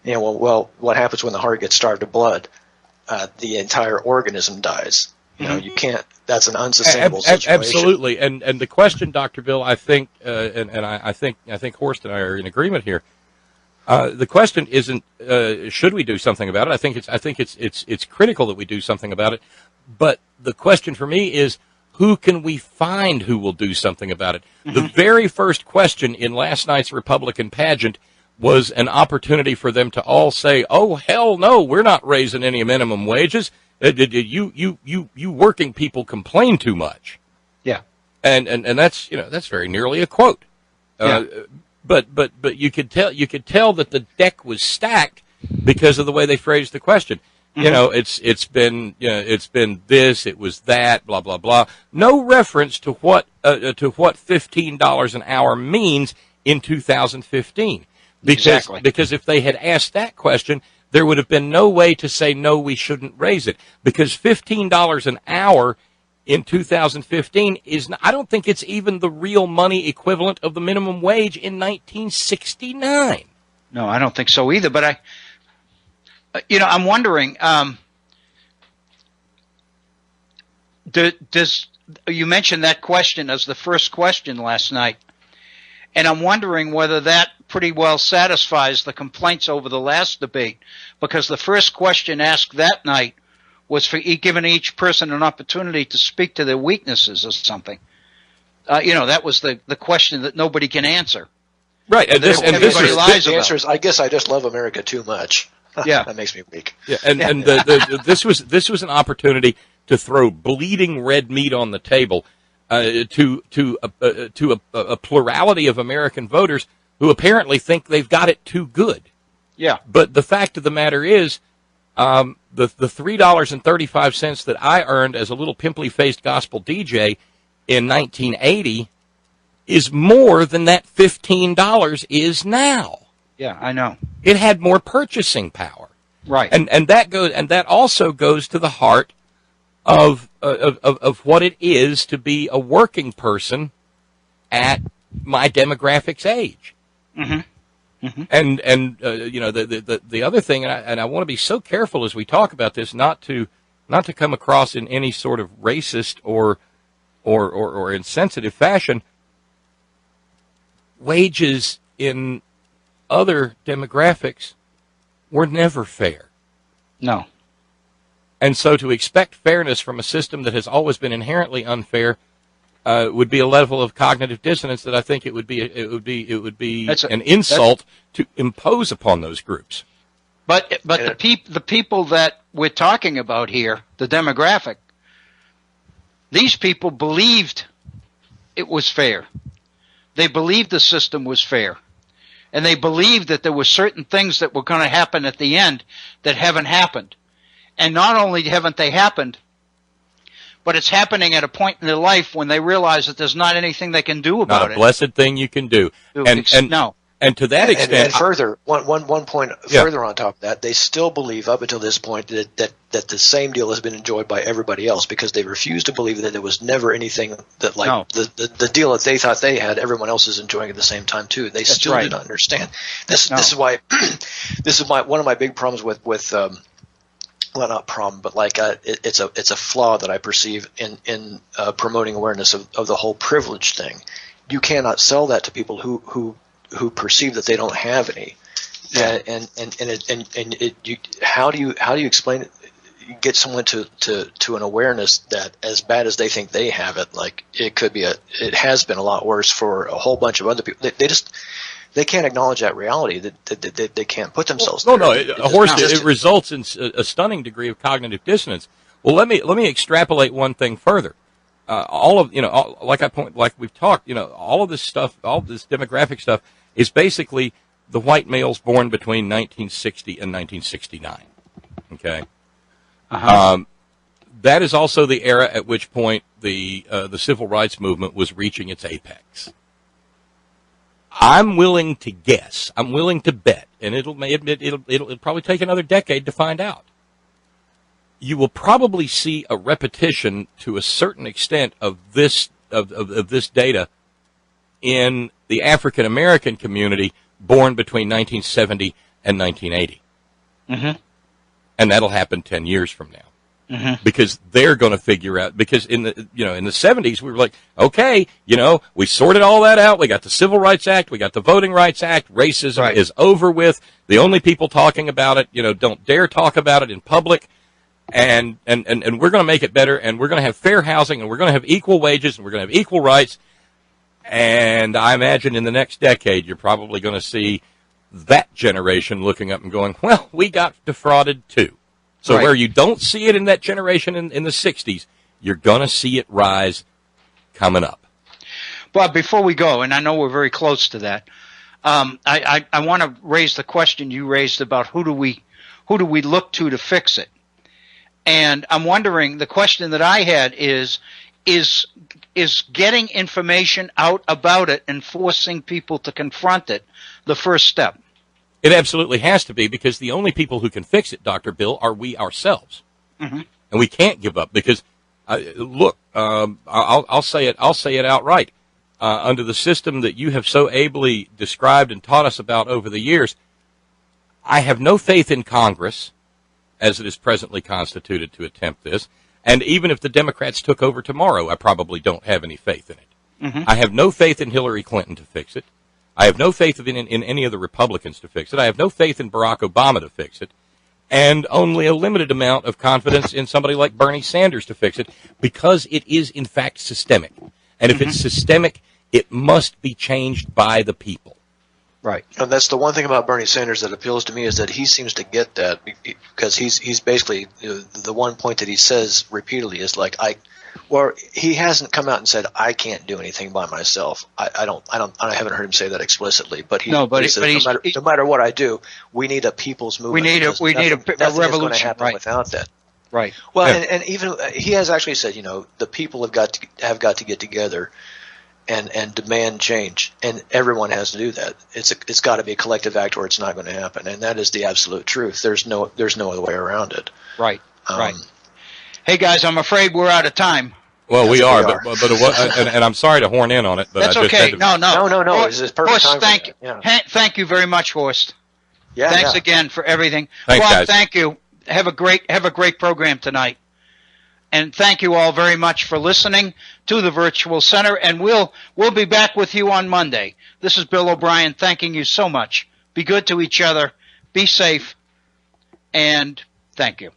Well, what happens when the heart gets starved of blood? The entire organism dies. You can't. That's an unsustainable situation.
Absolutely. And the question, Dr. Bill, I think, I think Horst and I are in agreement here. The question isn't should we do something about it. I think it's critical that we do something about it. But the question for me is, who can we find who will do something about it? Mm-hmm. The very first question in last night's Republican pageant was an opportunity for them to all say, "Oh hell no, we're not raising any minimum wages. You working people complain too much."
Yeah,
and that's that's very nearly a quote.
Yeah.
But you could tell that the deck was stacked because of the way they phrased the question. Mm-hmm. It's been this, it was that, blah blah blah. No reference to what $15 an hour means in 2015. Because if they had asked that question, there would have been no way to say no, we shouldn't raise it. Because $15 an hour in 2015 I don't think it's even the real money equivalent of the minimum wage in 1969.
No, I don't think so either. But I'm wondering, you mentioned that question as the first question last night, and I'm wondering whether that pretty well satisfies the complaints over the last debate, because the first question asked that night was for giving each person an opportunity to speak to their weaknesses or something. That was the question that nobody can answer.
Right, and the
answer is, I guess I just love America too much.
Yeah,
that makes me weak.
Yeah, and this was an opportunity to throw bleeding red meat on the table to a plurality of American voters who apparently think they've got it too good.
Yeah,
but the fact of the matter is, the $3.35 that I earned as a little pimply-faced gospel DJ in 1980 is more than that $15 is now.
Yeah, I know.
It had more purchasing power.
Right.
And that also goes to the heart of what it is to be a working person at my demographics age.
Mm-hmm. Mm-hmm.
And the other thing, and I want to be so careful as we talk about this, not to come across in any sort of racist or insensitive fashion. Wages in other demographics were never fair.
No.
And so to expect fairness from a system that has always been inherently unfair would be a level of cognitive dissonance that I think it would be an insult to impose upon those groups.
But the people that we're talking about here, the demographic, these people believed it was fair. They believed the system was fair. And they believed that there were certain things that were going to happen at the end that haven't happened. And not only haven't they happened, but it's happening at a point in their life when they realize that there's not anything they can do about it.
Not a blessed thing you can do. And to that extent,
and further, one point further on top of that, they still believe up until this point that the same deal has been enjoyed by everybody else, because they refuse to believe that there was never anything that the deal that they thought they had, everyone else is enjoying at the same time too. They still do not understand. This is why this is one of my big problems with well, not problem, but it's a flaw that I perceive in promoting awareness of the whole privilege thing. You cannot sell that to people who perceive that they don't have any, how do you explain it? You get someone to an awareness that as bad as they think they have it, like it has been a lot worse for a whole bunch of other people. They can't acknowledge that reality, that they can't put themselves there.
It results in a stunning degree of cognitive dissonance. Well, let me extrapolate one thing further. Like we've talked, all of this stuff, all this demographic stuff is basically the white males born between 1960 and 1969. Okay.
Uh-huh.
That is also the era at which point the civil rights movement was reaching its apex. I'm willing to guess. I'm willing to bet, and it'll probably take another decade to find out. You will probably see a repetition to a certain extent of this data in the African American community born between 1970 and 1980.
Mm-hmm.
And that'll happen 10 years from now.
Mm-hmm.
Because they're going to figure out, because in the 70s we were like, okay, we sorted all that out. We got the Civil Rights Act, we got the Voting Rights Act, racism is over with. The only people talking about it, don't dare talk about it in public. And we're going to make it better, and we're going to have fair housing, and we're going to have equal wages, and we're going to have equal rights. And I imagine in the next decade you're probably going to see that generation looking up and going, well, we got defrauded too. So
right.
Where you don't see it in that generation in the 60s, you're going to see it rise coming up.
But before we go, and I know we're very close to that, I want to raise the question you raised about who do we look to fix it? And I'm wondering, the question that I had is getting information out about it and forcing people to confront it the first step?
It absolutely has to be, because the only people who can fix it, Dr. Bill, are we ourselves.
Mm-hmm.
And we can't give up, because look, I'll say it outright. Under the system that you have so ably described and taught us about over the years, I have no faith in Congress as it is presently constituted to attempt this. And even if the Democrats took over tomorrow, I probably don't have any faith in it.
Mm-hmm.
I have no faith in Hillary Clinton to fix it. I have no faith in any of the Republicans to fix it. I have no faith in Barack Obama to fix it. And only a limited amount of confidence in somebody like Bernie Sanders to fix it, because it is, in fact, systemic. And if it's systemic, it must be changed by the people.
Right.
And that's the one thing about Bernie Sanders that appeals to me, is that he seems to get that, because he's basically, the one point that he says repeatedly is like, he hasn't come out and said, I can't do anything by myself. I haven't heard him say that explicitly, but he says, no matter what I do, we need a people's movement.
We need a revolution.
Going to happen without that.
Right.
Well, and even he has actually said, the people have got to get together and demand change, and everyone has to do that. It's got to be a collective act, or it's not going to happen, and that is the absolute truth. There's no other way around it.
Right. Right. Hey guys, I'm afraid we're out of time.
Well, we are. But and I'm sorry to horn in on it, but
that's
I just
okay.
had to...
No.
It's perfect
Horst,
time.
Thank you very much, Horst.
Yeah.
Thanks again for everything.
Thanks,
Rob,
guys.
Thank you. Have a great program tonight. And thank you all very much for listening to the Virtual Center, and we'll be back with you on Monday. This is Bill O'Brien thanking you so much. Be good to each other, be safe, and thank you.